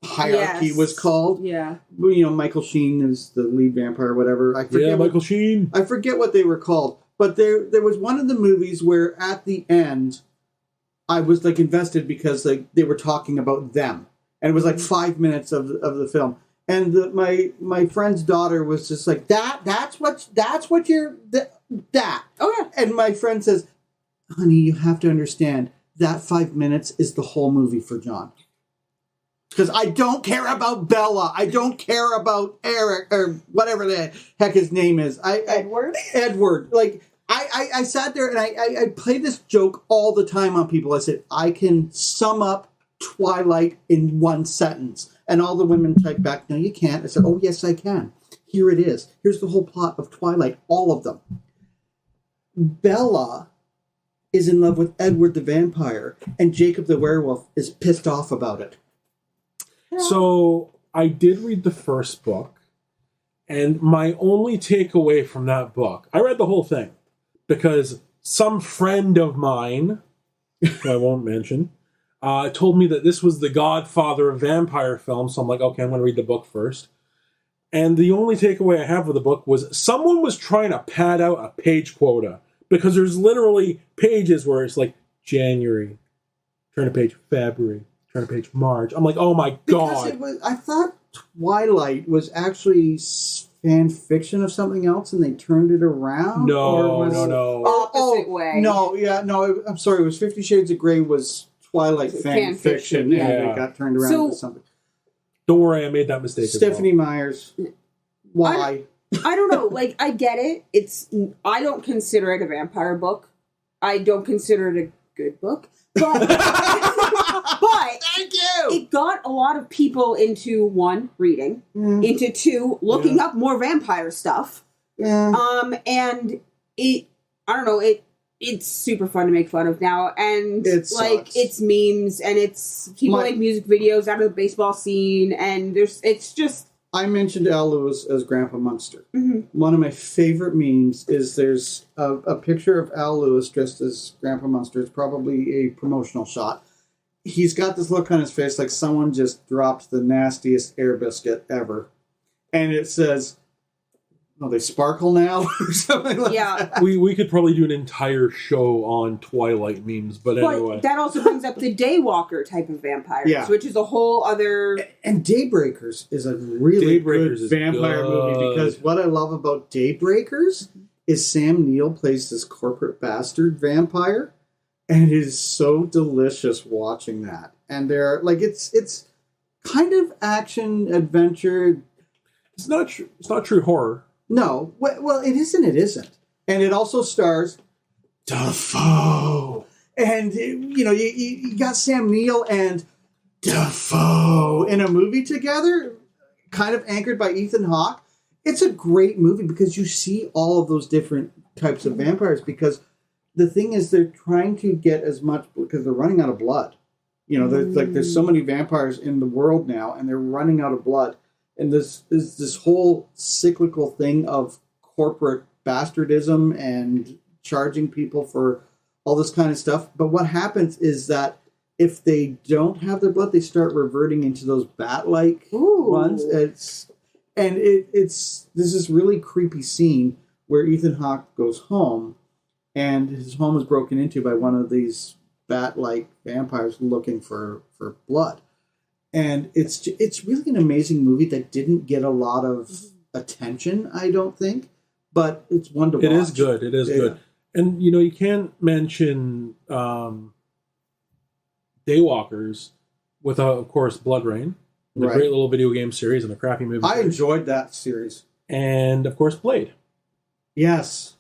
hierarchy was called. Yeah. You know, Michael Sheen is the lead vampire or whatever. I forget Michael Sheen. I forget what they were called. But there was one of the movies where at the end... I was like invested because like they were talking about them, and it was like 5 minutes of the film. And my friend's daughter was just like that's what you're that. Oh yeah. And my friend says, "Honey, you have to understand that 5 minutes is the whole movie for John. Because I don't care about Bella, I don't care about Eric or whatever the heck his name is. Edward. Like." I sat there and I played this joke all the time on people. I said, I can sum up Twilight in one sentence. And all the women typed back, no, you can't. I said, oh, yes, I can. Here it is. Here's the whole plot of Twilight, all of them. Bella is in love with Edward the vampire, and Jacob the werewolf is pissed off about it. So I did read the first book, and my only takeaway from that book, I read the whole thing. Because some friend of mine, who I won't mention, told me that this was the godfather of vampire films. So I'm like, okay, I'm going to read the book first. And the only takeaway I have with the book was someone was trying to pad out a page quota. Because there's literally pages where it's like January, turn to page February, turn to page March. I'm like, oh my God. I thought Twilight was actually... fan fiction of something else, and they turned it around? No. Opposite way. No, I'm sorry. It was 50 Shades of Grey was Twilight fan fiction, and it got turned around into something. Don't worry, I made that mistake. Stephanie Meyers. Why? I don't know. Like, I get it. I don't consider it a vampire book. I don't consider it a good book. But thank you. It got a lot of people into one, reading, into two, looking up more vampire stuff. And I don't know, it's super fun to make fun of now, and it's memes, and it's people make music videos out of the baseball scene, and it's just. I mentioned Al Lewis as Grandpa Munster. Mm-hmm. One of my favorite memes is there's a picture of Al Lewis dressed as Grandpa Munster. It's probably a promotional shot. He's got this look on his face like someone just dropped the nastiest air biscuit ever. And it says, they sparkle now or something like that. We could probably do an entire show on Twilight memes, but anyway. That also brings up the Daywalker type of vampires, which is a whole other... And Daybreakers is a really good vampire movie, because what I love about Daybreakers is Sam Neill plays this corporate bastard vampire, and it is so delicious watching that. And they're like, it's kind of action adventure. It's not true horror. No, well, it isn't. It isn't, and it also stars Dafoe, and you got Sam Neill and Dafoe in a movie together, kind of anchored by Ethan Hawke. It's a great movie because you see all of those different types of vampires. Because the thing is, they're trying to get as much because they're running out of blood. There's so many vampires in the world now, and they're running out of blood. And this whole cyclical thing of corporate bastardism and charging people for all this kind of stuff. But what happens is that if they don't have their blood, they start reverting into those bat-like ones. There's this really creepy scene where Ethan Hawke goes home, and his home is broken into by one of these bat-like vampires looking for blood. And it's really an amazing movie that didn't get a lot of attention, I don't think, but it's one to watch. It is good. It is good. And, you can't mention Daywalkers without, of course, Blood Rain, the great little video game series and the crappy movie I enjoyed that series. And, of course, Blade. Yes.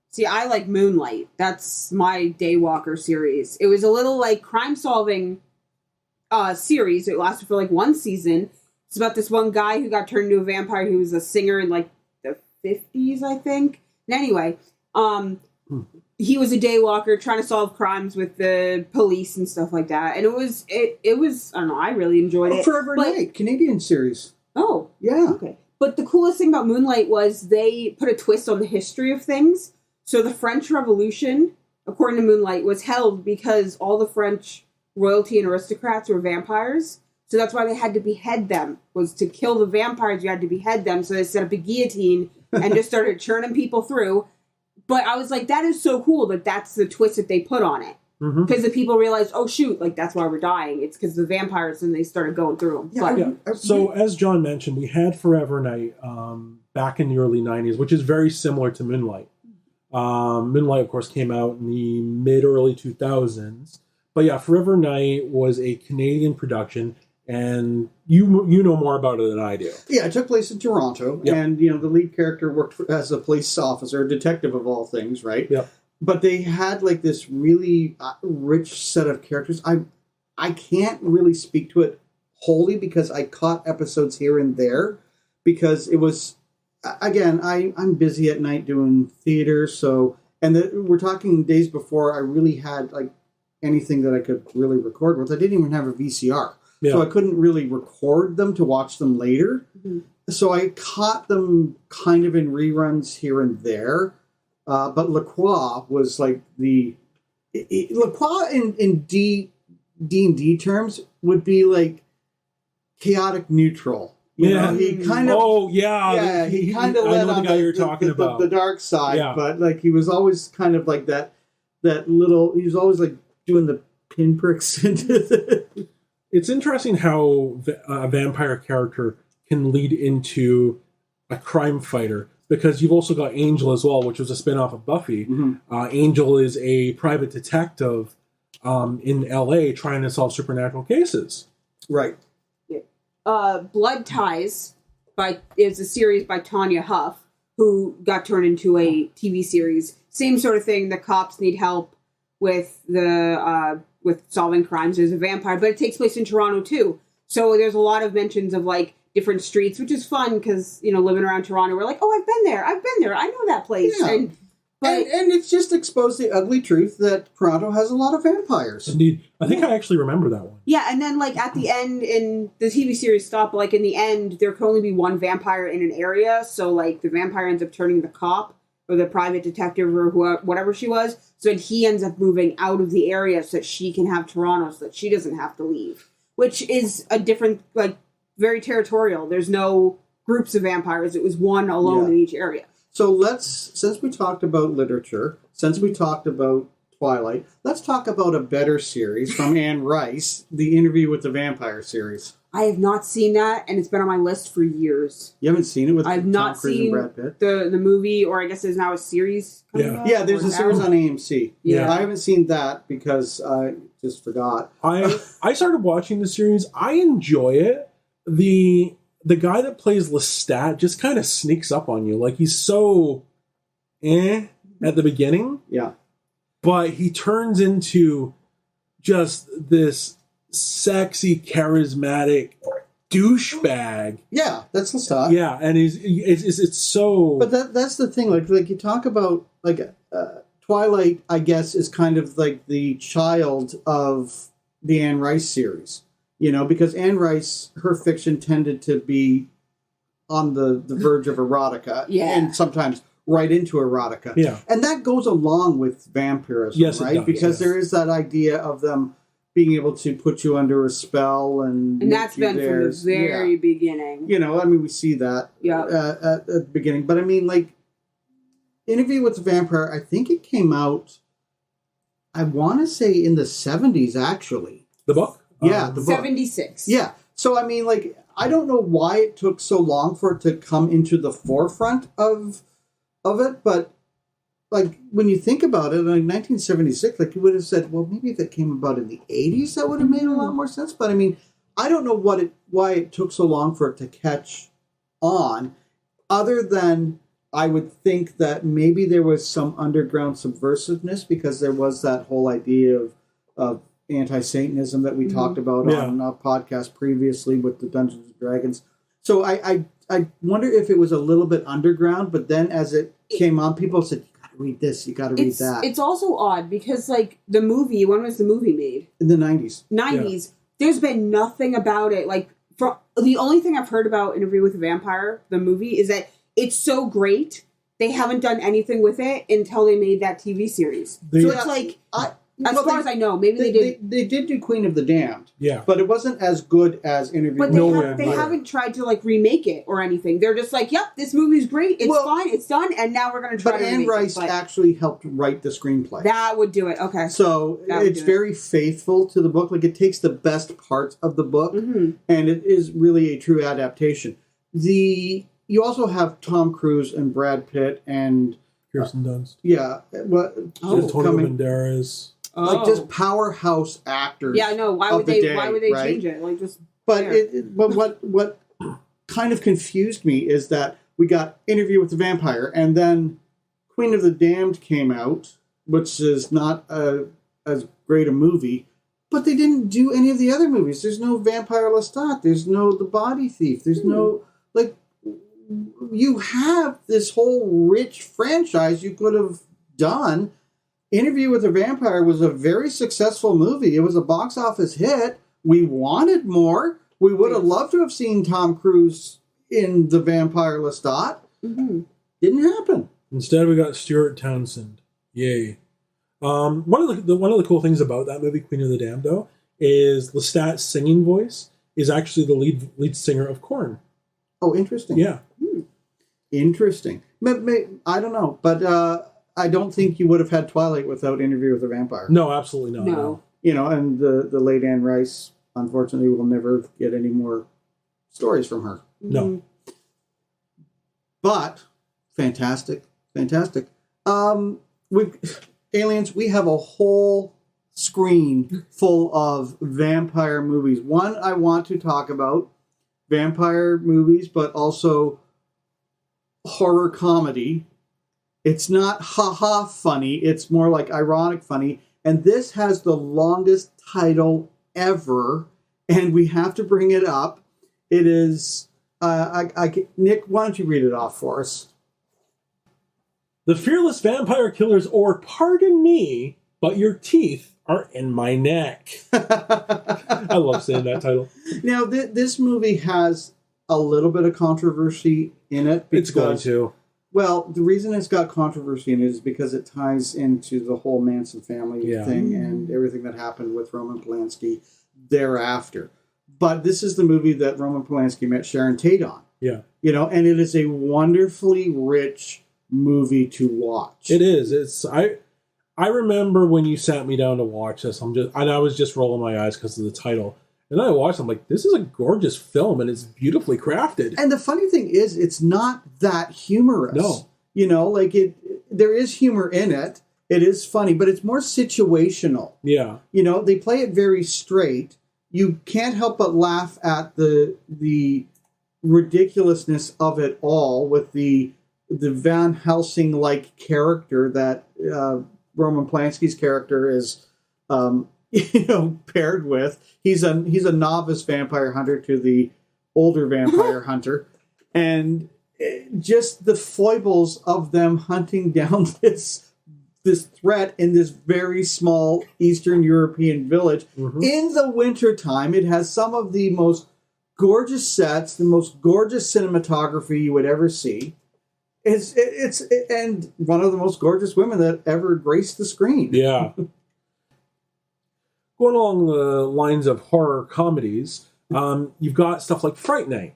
See, I like Moonlight. That's my Daywalker series. It was a little like crime-solving series. It lasted for like one season. It's about this one guy who got turned into a vampire. He was a singer in like the 50s, I think. And anyway, he was a daywalker trying to solve crimes with the police and stuff like that. And it was I don't know, I really enjoyed it. Forever Night, Canadian series. Oh. Yeah. Okay. But the coolest thing about Moonlight was they put a twist on the history of things. So the French Revolution, according to Moonlight, was held because all the French royalty and aristocrats were vampires. So that's why they had to behead them. Was to kill the vampires, you had to behead them. So they set up a guillotine and just started churning people through. But I was like, that is so cool that that's the twist that they put on it. Because the people realized, oh shoot, like that's why we're dying. It's because of the vampires, and they started going through them. So as John mentioned, we had Forever Night back in the early 90s, which is very similar to Moonlight. Moonlight, of course, came out in the mid-early 2000s. But yeah, Forever Night was a Canadian production, and you know more about it than I do. Yeah, it took place in Toronto, and the lead character worked as a police officer, a detective of all things, right? Yep. But they had like this really rich set of characters. I can't really speak to it wholly because I caught episodes here and there, because it was, again, I'm busy at night doing theater, so, and we're talking days before I really had like anything that I could really record with. I didn't even have a VCR. Yeah. So I couldn't really record them to watch them later. So I caught them kind of in reruns here and there. But Lacroix was like Lacroix in D&D terms would be like chaotic neutral. You know, he kind of he kind of led on the guy you're talking about, the dark side, but like he was always kind of like that little. He was always like doing the pinpricks into the. It's interesting how a vampire character can lead into a crime fighter, because you've also got Angel as well, which was a spin-off of Buffy. Angel is a private detective in L.A. trying to solve supernatural cases. Right. Blood Ties is a series by Tanya Huff, who got turned into a TV series. Same sort of thing. The cops need help with with solving crimes. There's a vampire, but it takes place in Toronto too. So there's a lot of mentions of like different streets, which is fun because living around Toronto, we're like, oh, I've been there, I know that place. Yeah. And it's just exposed the ugly truth that Toronto has a lot of vampires. Indeed. I think I actually remember that one. Yeah, and then like at the end in the TV series stopped, like in the end, there can only be one vampire in an area. So like the vampire ends up turning the cop or the private detective or whatever she was. So he ends up moving out of the area so that she can have Toronto so that she doesn't have to leave. Which is a different, like, very territorial. There's no groups of vampires. It was one alone in each area. So since we talked about literature, since we talked about Twilight, let's talk about a better series from Anne Rice, the Interview with the Vampire series. I have not seen that, and it's been on my list for years. You haven't seen it with I've Tom not Cruise seen and Brad Pitt? the movie, or I guess there's now a series coming out. Yeah, there's a series on AMC. Yeah. I haven't seen that because I just forgot. I started watching the series. I enjoy it. The guy that plays Lestat just kind of sneaks up on you. Like, he's so at the beginning. Yeah. But he turns into just this sexy, charismatic douchebag. Yeah, that's Lestat. Yeah, and it's so... But that's the thing. Like you talk about, Twilight, I guess, is kind of like the child of the Anne Rice series. You know, because Anne Rice, her fiction tended to be on the verge of erotica. Yeah. And sometimes right into erotica. Yeah. And that goes along with vampirism, Yes, right? it does, Because there is that idea of them being able to put you under a spell and that's been from the very beginning. You know, I mean, we see that at the beginning. But I mean, like, Interview with the Vampire, I think it came out, I want to say in the 70s, actually. The book? Yeah, the book. 76. Yeah. So, I mean, like, I don't know why it took so long for it to come into the forefront of it, but, like, when you think about it, in 1976, like, you would have said, well, maybe if it came about in the 80s, that would have made a lot more sense. But, I mean, I don't know why it took so long for it to catch on, other than I would think that maybe there was some underground subversiveness, because there was that whole idea of anti-Satanism that we talked about on a podcast previously with the Dungeons and Dragons. So I wonder if it was a little bit underground, but then as it came on, people said, you got to read this, you got to read that. It's also odd because, like, the movie, when was the movie made? In the 90s. 90s. There's been nothing about it. Like, the only thing I've heard about Interview with the Vampire, the movie, is that it's so great, they haven't done anything with it until they made that TV series. So it's like... As far as I know, maybe they did. They did do Queen of the Damned. Yeah. But it wasn't as good as Interview But with they haven't tried to, like, remake it or anything. They're just like, yep, this movie's great. It's fine. It's done. And now we're going to try to remake it. But Anne Rice actually helped write the screenplay. That would do it. Okay. So it's very faithful to the book. Like, it takes the best parts of the book, and it is really a true adaptation. You also have Tom Cruise and Brad Pitt and... Kirsten Dunst. Yeah. Antonio Banderas. Like, just powerhouse actors. Yeah, I know. Why would they change it? Like, just... But what kind of confused me is that we got Interview with the Vampire, and then Queen of the Damned came out, which is not as great a movie, but they didn't do any of the other movies. There's no Vampire Lestat. There's no The Body Thief. There's no... Like, you have this whole rich franchise you could have done. Interview with the Vampire was a very successful movie. It was a box office hit. We wanted more. We would have loved to have seen Tom Cruise in The Vampire Lestat. Didn't happen. Instead, we got Stuart Townsend. Yay. One of the cool things about that movie, Queen of the Damned, though, is Lestat's singing voice is actually the lead singer of Korn. Oh, interesting. Yeah. Interesting. I don't know, but I don't think you would have had Twilight without Interview with the Vampire. No, absolutely not. No. You know, and the late Anne Rice, unfortunately, will never get any more stories from her. No. But fantastic. Aliens, we have a whole screen full of vampire movies. One I want to talk about, vampire movies, but also horror comedy. It's not ha-ha funny. It's more like ironic funny. And this has the longest title ever, and we have to bring it up. It is... Nick, why don't you read it off for us? The Fearless Vampire Killers, or pardon me, but your teeth are in my neck. I love saying that title. Now, this movie has a little bit of controversy in it. It's going to. Well, the reason it's got controversy in it is because it ties into the whole Manson family thing and everything that happened with Roman Polanski thereafter. But this is the movie that Roman Polanski met Sharon Tate on. Yeah. And it is a wonderfully rich movie to watch. It is. I remember when you sat me down to watch this. I was just rolling my eyes because of the title. And then I watched, I'm like, this is a gorgeous film, and it's beautifully crafted. And the funny thing is, it's not that humorous. No. There is humor in it. It is funny, but it's more situational. Yeah. They play it very straight. You can't help but laugh at the ridiculousness of it all with the Van Helsing-like character that Roman Polanski's character is paired with. He's a novice vampire hunter to the older vampire hunter, and just the foibles of them hunting down this threat in this very small Eastern European village in the wintertime. It has some of the most gorgeous sets, the most gorgeous cinematography you would ever see. And one of the most gorgeous women that ever graced the screen. Yeah. Going along the lines of horror comedies, you've got stuff like Fright Night,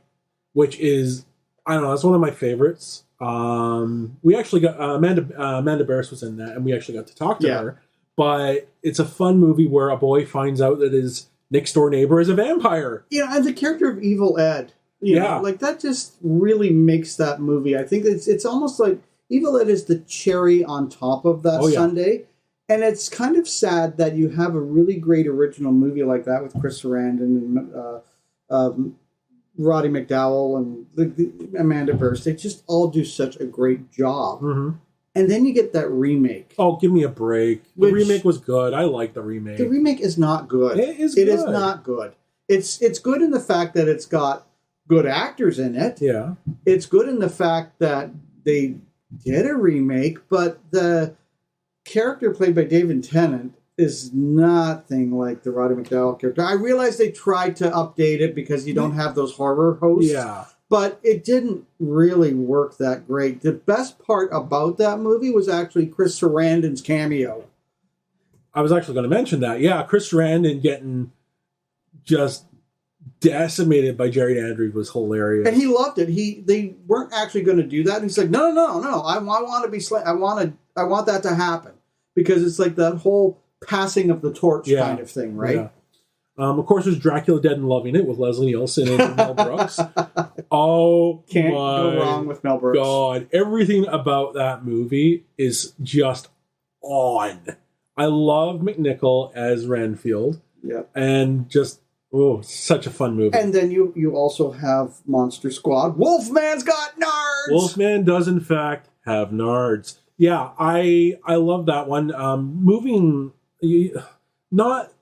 which is, I don't know, that's one of my favorites. We actually got Amanda Barris was in that, and we actually got to talk to her. But it's a fun movie where a boy finds out that his next door neighbor is a vampire. And the character of Evil Ed, that just really makes that movie. I think it's almost like Evil Ed is the cherry on top of that sundae. And it's kind of sad that you have a really great original movie like that with Chris Sarandon and Roddy McDowall and Amanda Burst. They just all do such a great job. Mm-hmm. And then you get that remake. Oh, give me a break. The remake was good. I like the remake. The remake is not good. It is good. It is not good. It's good in the fact that it's got good actors in it. Yeah. It's good in the fact that they did a remake, but the character played by David Tennant is nothing like the Roddy McDowall character. I realize they tried to update it because you don't have those horror hosts. Yeah. But it didn't really work that great. The best part about that movie was actually Chris Sarandon's cameo. I was actually going to mention that. Yeah, Chris Sarandon getting just decimated by Jared Andrews was hilarious. And he loved it. They weren't actually going to do that. And he's like, no. I want to be I want that to happen. Because it's like that whole passing of the torch kind of thing, right? Yeah. Of course, there's Dracula Dead and Loving It with Leslie Nielsen and Mel Brooks. Oh, can't go wrong with Mel Brooks. God, everything about that movie is just on. I love McNichol as Renfield. Yeah, and just such a fun movie. And then you also have Monster Squad. Wolfman's got nards. Wolfman does in fact have nards. Yeah, I love that one. Moving, not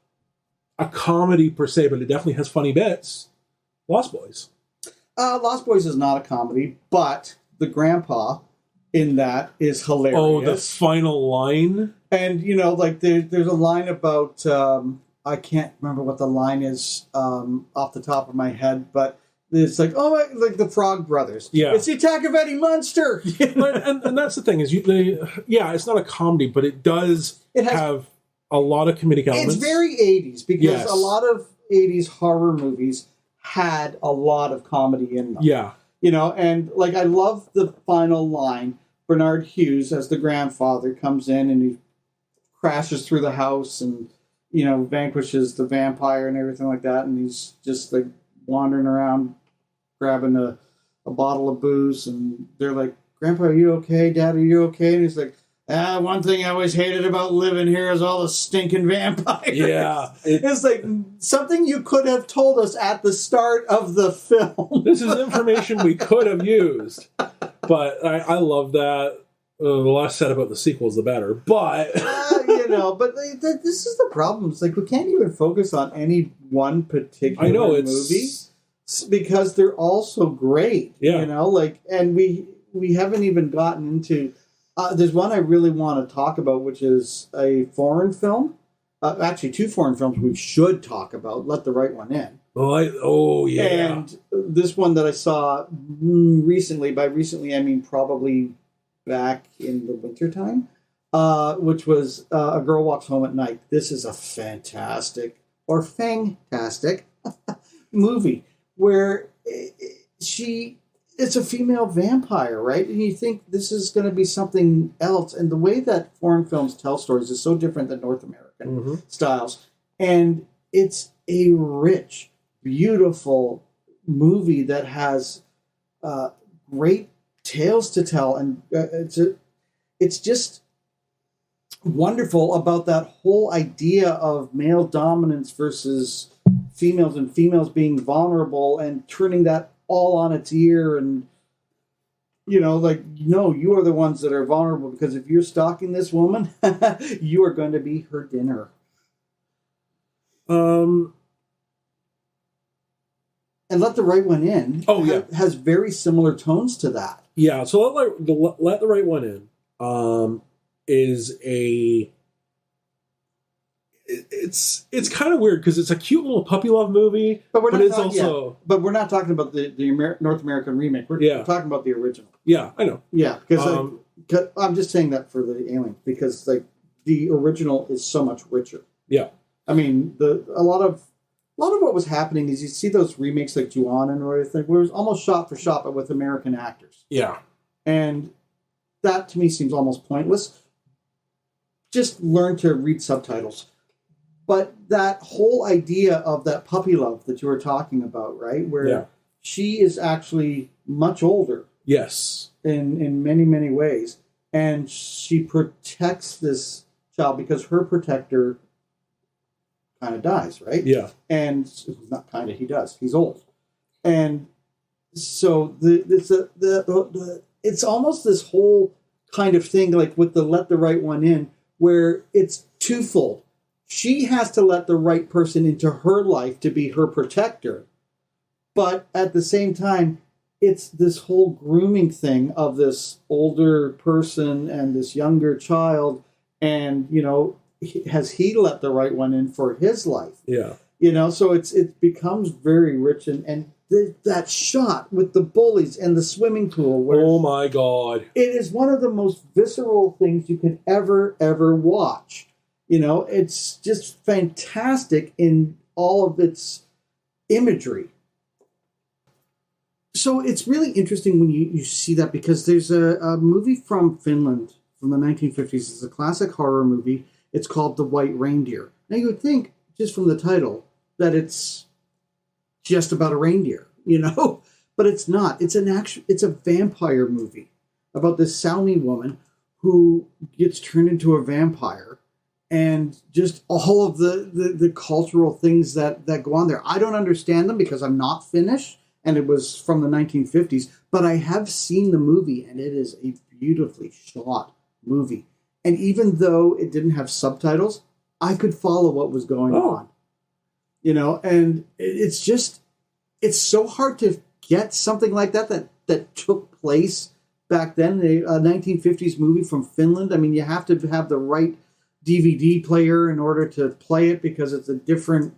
a comedy per se, but it definitely has funny bits. Lost Boys. Lost Boys is not a comedy, but the grandpa in that is hilarious. Oh, the final line. And, there's a line about, I can't remember what the line is off the top of my head, but it's like, like the Frog Brothers. Yeah. It's the Attack of Eddie Munster. and that's the thing is, it's not a comedy, but it have a lot of comedic elements. It's very 80s because a lot of 80s horror movies had a lot of comedy in them. Yeah. And I love the final line. Bernard Hughes, as the grandfather, comes in and he crashes through the house and, vanquishes the vampire and everything like that. And he's just wandering around grabbing a bottle of booze. And they're like, Grandpa, are you okay? Dad, are you okay? And he's like, one thing I always hated about living here is all the stinking vampires. Yeah. It's like something you could have told us at the start of the film. This is information we could have used. But I love that. The less said about the sequels, the better. But... but this is the problem. It's like we can't even focus on any one particular movie because they're all so great. Yeah. And we haven't even gotten into... there's one I really want to talk about, which is a foreign film. Actually, two foreign films we should talk about. Let the Right One In. Yeah. And this one that I saw recently, by recently I mean probably back in the wintertime, which was A Girl Walks Home at Night. This is a fantastic movie where she it's a female vampire, right? And you think this is going to be something else. And the way that foreign films tell stories is so different than North American styles. And it's a rich, beautiful movie that has great tales to tell. And it's just wonderful about that whole idea of male dominance versus females, and females being vulnerable and turning that all on its ear. And no, you are the ones that are vulnerable, because if you're stalking this woman, you are going to be her dinner. And Let the Right One In has very similar tones to that. Yeah, so Let the Right One In is it's kind of weird because it's a cute little puppy love movie, but we're not talking about the North American remake. We're talking about the original. Yeah, I know. Yeah, because I'm just saying that for the alien, because the original is so much richer. Yeah, I mean a lot of what was happening is you see those remakes like Ju-on and everything, where it was almost shot for shot, but with American actors. Yeah, and that to me seems almost pointless. Just learn to read subtitles. But that whole idea of that puppy love that you were talking about, right? Where she is actually much older. Yes. In many, many ways. And she protects this child because her protector kind of dies, right? Yeah. And not kind of, he does. He's old. And so it's almost this whole kind of thing, like with the Let the Right One In, where it's twofold. She has to let the right person into her life to be her protector. But at the same time, it's this whole grooming thing of this older person and this younger child. And, has he let the right one in for his life? Yeah. So it becomes very rich. And that shot with the bullies and the swimming pool. Where oh, my God. It is one of the most visceral things you can ever watch. It's just fantastic in all of its imagery. So it's really interesting when you see that, because there's a movie from Finland from the 1950s. It's a classic horror movie. It's called The White Reindeer. Now, you would think, just from the title, that it's just about a reindeer, But it's not. It's a vampire movie about this Sami woman who gets turned into a vampire. And just all of the cultural things that go on there. I don't understand them because I'm not Finnish, and it was from the 1950s. But I have seen the movie, and it is a beautifully shot movie. And even though it didn't have subtitles, I could follow what was going on. And it's so hard to get something like that took place back then. The 1950s movie from Finland. I mean, you have to have the right DVD player in order to play it, because it's a different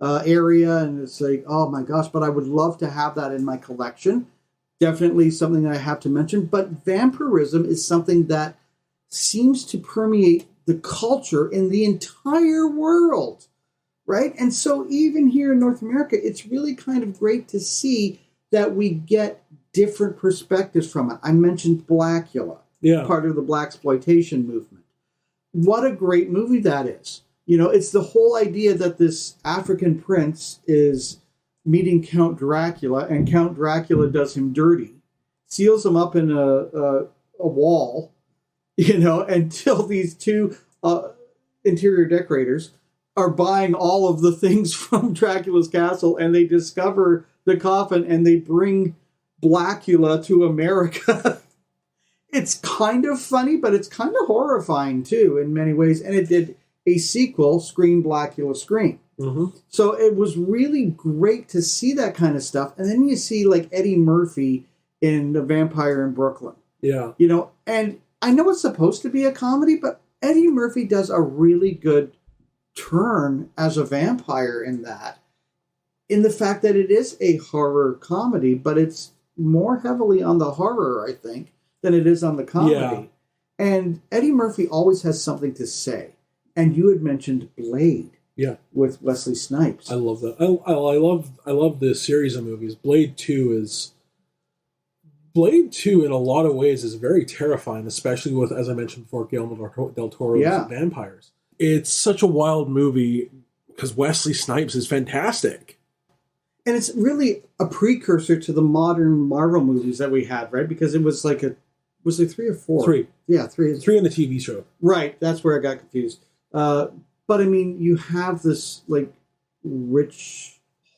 area, and it's like, oh my gosh, but I would love to have that in my collection. Definitely something that I have to mention. But vampirism is something that seems to permeate the culture in the entire world, right? And so even here in North America, it's really kind of great to see that we get different perspectives from it. I mentioned Blackula, part of the blaxploitation movement. What a great movie that is. It's the whole idea that this African prince is meeting Count Dracula, and Count Dracula does him dirty, seals him up in a wall, until these two interior decorators are buying all of the things from Dracula's castle, and they discover the coffin, and they bring Blackula to America. It's kind of funny, but it's kind of horrifying, too, in many ways. And it did a sequel, Scream, Blackula, Scream. Mm-hmm. So it was really great to see that kind of stuff. And then you see, like, Eddie Murphy in The Vampire in Brooklyn. Yeah. And I know it's supposed to be a comedy, but Eddie Murphy does a really good turn as a vampire in that. In the fact that it is a horror comedy, but it's more heavily on the horror, I think, than it is on the comedy. Yeah. And Eddie Murphy always has something to say. And you had mentioned Blade. Yeah. With Wesley Snipes. I love that. I love this series of movies. Blade 2 is Blade 2, in a lot of ways, is very terrifying, especially with, as I mentioned before, Guillermo del Toro's Vampires. It's such a wild movie because Wesley Snipes is fantastic. And it's really a precursor to the modern Marvel movies that we had, right? Because it was like was there 3 or 4? 3. Yeah, 3. 3 in the TV show. Right, that's where I got confused. But I mean, you have this like rich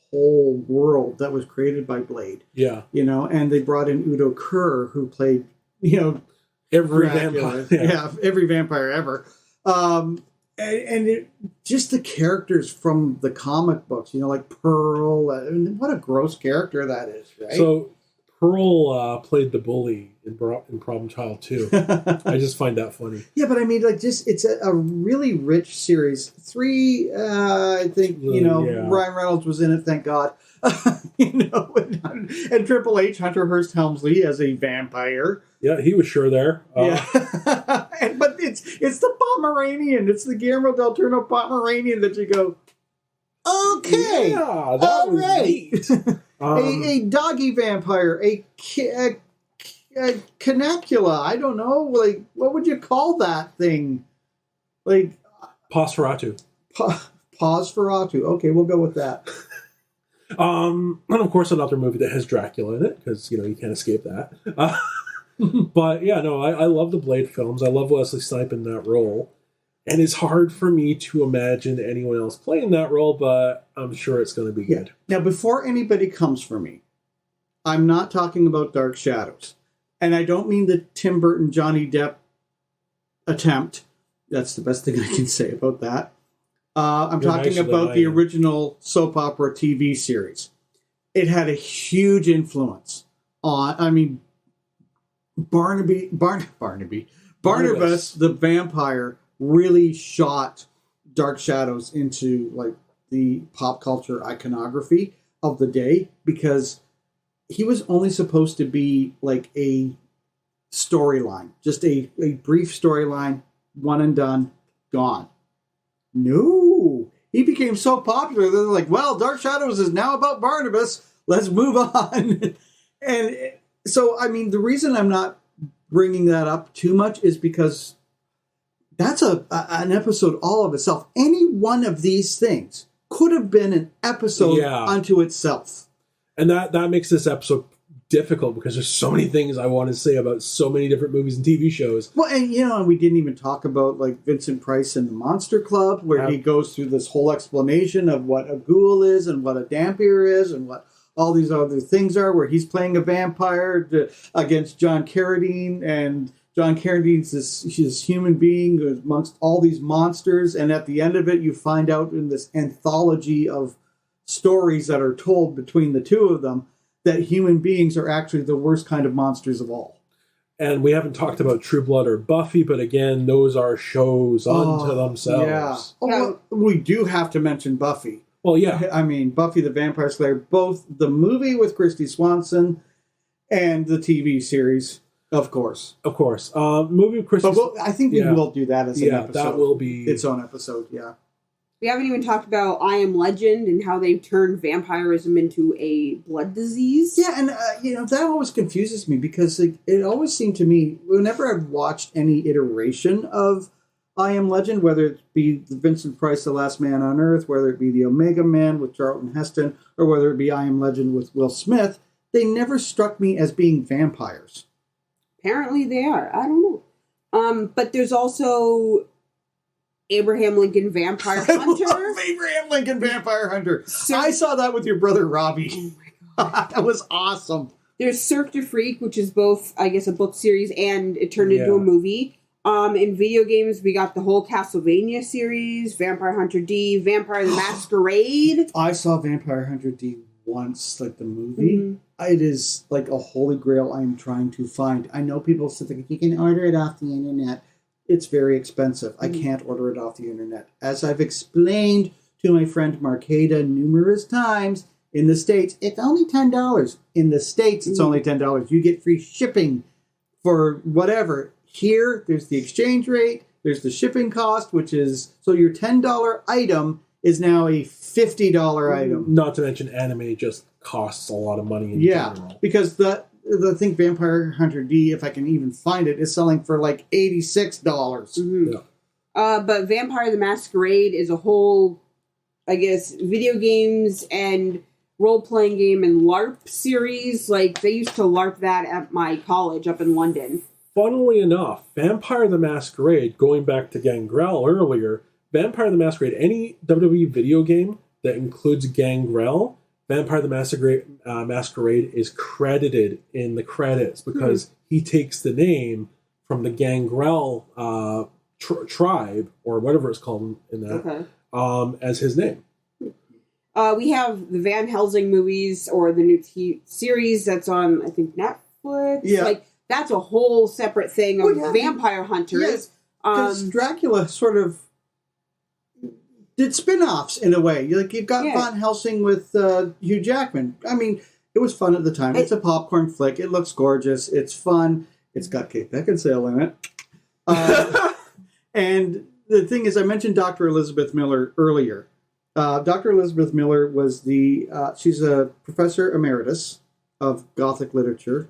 whole world that was created by Blade. Yeah. And they brought in Udo Kerr, who played, every Dracula. vampire. Yeah, every vampire ever. And just the characters from the comic books, like Pearl. What a gross character that is, right? So Pearl played the bully in Problem Child 2. I just find that funny. Yeah, but I mean, it's a really rich series. 3, I think, Ryan Reynolds was in it, thank God. And Triple H, Hunter Hearst Helmsley, as a vampire. Yeah, he was sure there. Yeah. But it's the Pomeranian. It's the Guillermo del Toro Pomeranian that you go, okay. Yeah, that was right. neat. A doggy vampire, a canacula. I don't know. Like, what would you call that thing? Like Posferatu. Posferatu. Okay, we'll go with that. And of course, another movie that has Dracula in it because you can't escape that. But yeah, no, I love the Blade films. I love Wesley Snipes in that role, and it's hard for me to imagine anyone else playing that role. But I'm sure it's going to be good. Now, before anybody comes for me, I'm not talking about Dark Shadows. And I don't mean the Tim Burton, Johnny Depp attempt. That's the best thing I can say about that. I'm talking about the original soap opera TV series. It had a huge influence on, Barnabas the vampire really shot Dark Shadows into like the pop culture iconography of the day, because he was only supposed to be like a storyline, just a brief storyline, one and done, gone. No, he became so popular that they're like, well, Dark Shadows is now about Barnabas. Let's move on. And so, the reason I'm not bringing that up too much is because that's an episode all of itself. Any one of these things could have been an episode unto itself. And that makes this episode difficult because there's so many things I want to say about so many different movies and TV shows. Well, and we didn't even talk about like Vincent Price in the Monster Club, where he goes through this whole explanation of what a ghoul is and what a dampier is and what all these other things are, where he's playing a vampire against John Carradine, and John Carradine's this human being amongst all these monsters, and at the end of it, you find out in this anthology of stories that are told between the two of them that human beings are actually the worst kind of monsters of all. And we haven't talked about True Blood or Buffy, but again, those are shows unto themselves. Yeah. Well, we do have to mention Buffy. Well, yeah. Buffy the Vampire Slayer, both the movie with Christy Swanson and the TV series, of course. Of course. Movie with Christy Swanson. I think we will do that as an episode. Yeah, that will be its own episode, yeah. We haven't even talked about I Am Legend and how they've turned vampirism into a blood disease. Yeah, and that always confuses me because it always seemed to me, whenever I've watched any iteration of I Am Legend, whether it be the Vincent Price, The Last Man on Earth, whether it be the Omega Man with Charlton Heston, or whether it be I Am Legend with Will Smith, they never struck me as being vampires. Apparently they are. I don't know. But there's also Abraham Lincoln Vampire Hunter. I love Abraham Lincoln Vampire Hunter. I saw that with your brother Robbie. Oh my God. That was awesome. There's Cirque du Freak, which is both, I guess, a book series and it turned into a movie. In video games, we got the whole Castlevania series, Vampire Hunter D, Vampire the Masquerade. I saw Vampire Hunter D once, like the movie. Mm-hmm. It is like a holy grail I'm trying to find. I know people say that you can order it off the internet. It's very expensive. I can't order it off the internet. As I've explained to my friend Markeda numerous times, in the States, it's only $10. In the States, it's only $10. You get free shipping for whatever. Here, there's the exchange rate, there's the shipping cost, which is, so your $10 item is now a $50 item. Not to mention anime just costs a lot of money in general. Because I think Vampire Hunter D, if I can even find it, is selling for like $86. Mm-hmm. Yeah. But Vampire the Masquerade is a whole, I guess, video games and role-playing game and LARP series. Like, they used to LARP that at my college up in London. Funnily enough, Vampire the Masquerade, going back to Gangrel earlier, Vampire the Masquerade, any WWE video game that includes Gangrel, Vampire the Masquerade is credited in the credits because he takes the name from the Gangrel tribe, or whatever it's called in that, as his name. We have the Van Helsing movies, or the new series that's on, I think, Netflix. Yeah. Like, that's a whole separate thing of vampire hunters. Yes, because Dracula sort of did spin-offs in a way. Like, you've got Van Helsing with Hugh Jackman. I mean, it was fun at the time. It's a popcorn flick. It looks gorgeous. It's fun. It's got Kate Beckinsale in it. And the thing is, I mentioned Dr. Elizabeth Miller earlier. Dr. Elizabeth Miller was she's a professor emeritus of Gothic literature,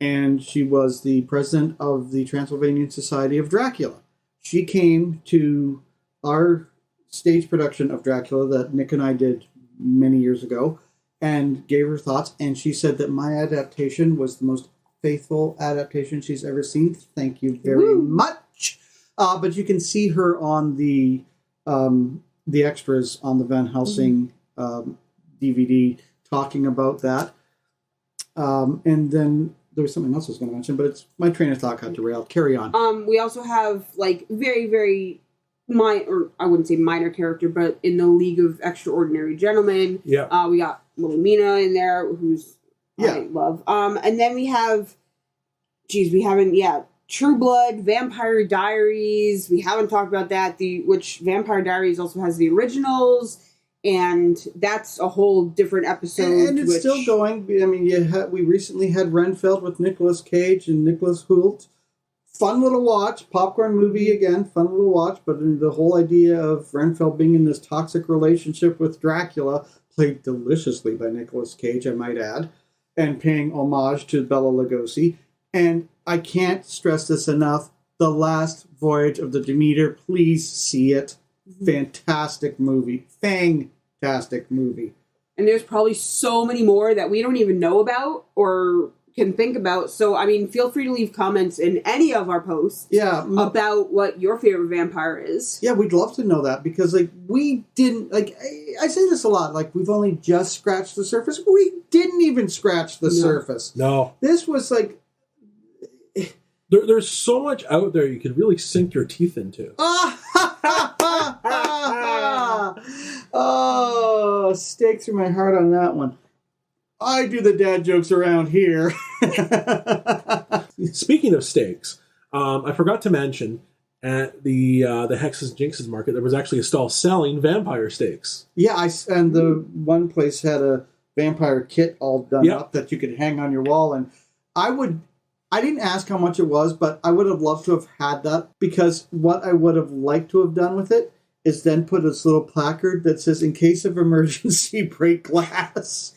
and she was the president of the Transylvanian Society of Dracula. She came to our stage production of Dracula that Nick and I did many years ago and gave her thoughts, and she said that my adaptation was the most faithful adaptation she's ever seen. Thank you very much. But you can see her on the extras on the Van Helsing DVD talking about that. And then there was something else I was going to mention, but my train of thought got derailed. Carry on. We also have, like, very, very or I wouldn't say minor character, but in the League of Extraordinary Gentlemen. Yeah. We got Little Mina in there, who's I love. And then we have, True Blood, Vampire Diaries. We haven't talked about that. Which Vampire Diaries also has the originals, and that's a whole different episode. And it's still going. I mean, we recently had Renfield with Nicolas Cage and Nicholas Hoult. Fun little watch, popcorn movie again, fun little watch, but the whole idea of Renfield being in this toxic relationship with Dracula, played deliciously by Nicolas Cage, I might add, and paying homage to Bela Lugosi. And I can't stress this enough, The Last Voyage of the Demeter, please see it. Fantastic movie. Fantastic movie. And there's probably so many more that we don't even know about or can think about. So, I mean, feel free to leave comments in any of our posts about what your favorite vampire is. Yeah, we'd love to know that, because, like, we didn't, like, I say this a lot, like, we've only just scratched the surface. We didn't even scratch the surface. No. This was, like... There's so much out there you could really sink your teeth into. Oh, stake through my heart on that one. I do the dad jokes around here. Speaking of steaks, I forgot to mention at the Hexes Jinxes market there was actually a stall selling vampire steaks. Yeah, and the one place had a vampire kit all done up that you could hang on your wall, and I didn't ask how much it was, but I would have loved to have had that, because what I would have liked to have done with it is then put this little placard that says, "In case of emergency, break glass,"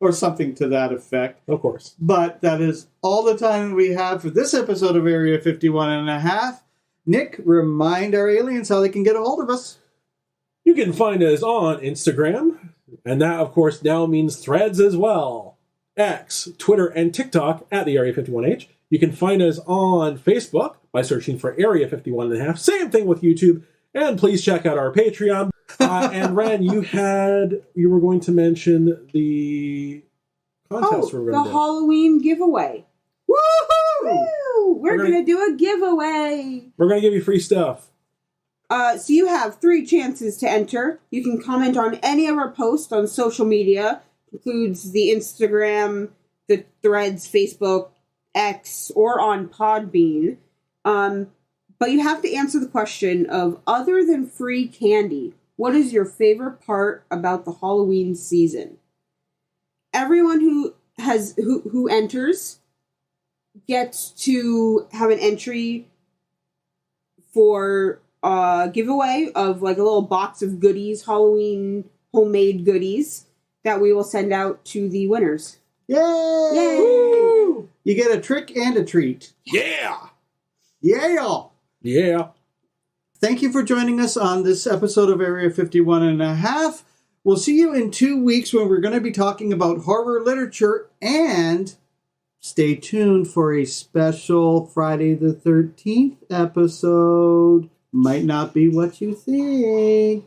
or something to that effect. Of course. But that is all the time we have for this episode of Area 51 and a half. Nick, remind our aliens how they can get a hold of us. You can find us on Instagram, and that, of course, now means Threads as well. X, Twitter, and TikTok at the Area 51H. You can find us on Facebook by searching for Area 51 and a half. Same thing with YouTube. And please check out our Patreon. And Ren, you were going to mention the contest we're going to do. The Halloween giveaway. Woohoo! Woo! We're going to do a giveaway. We're going to give you free stuff. So you have 3 chances to enter. You can comment on any of our posts on social media. Includes the Instagram, the Threads, Facebook, X, or on Podbean. But you have to answer the question of, other than free candy, what is your favorite part about the Halloween season? Everyone who enters gets to have an entry for a giveaway of, like, a little box of goodies, Halloween homemade goodies, that we will send out to the winners. Yay! Yay! you get a trick and a treat. Yeah! Yeah! Yeah. Thank you for joining us on this episode of Area 51 and a half. We'll see you in 2 weeks when we're going to be talking about horror literature, and stay tuned for a special Friday the 13th episode. Might not be what you think.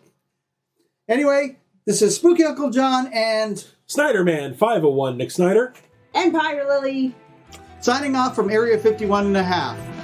Anyway, this is Spooky Uncle John and Snyderman 501, Nick Snyder. And Pyrelily. signing off from Area 51 and a half.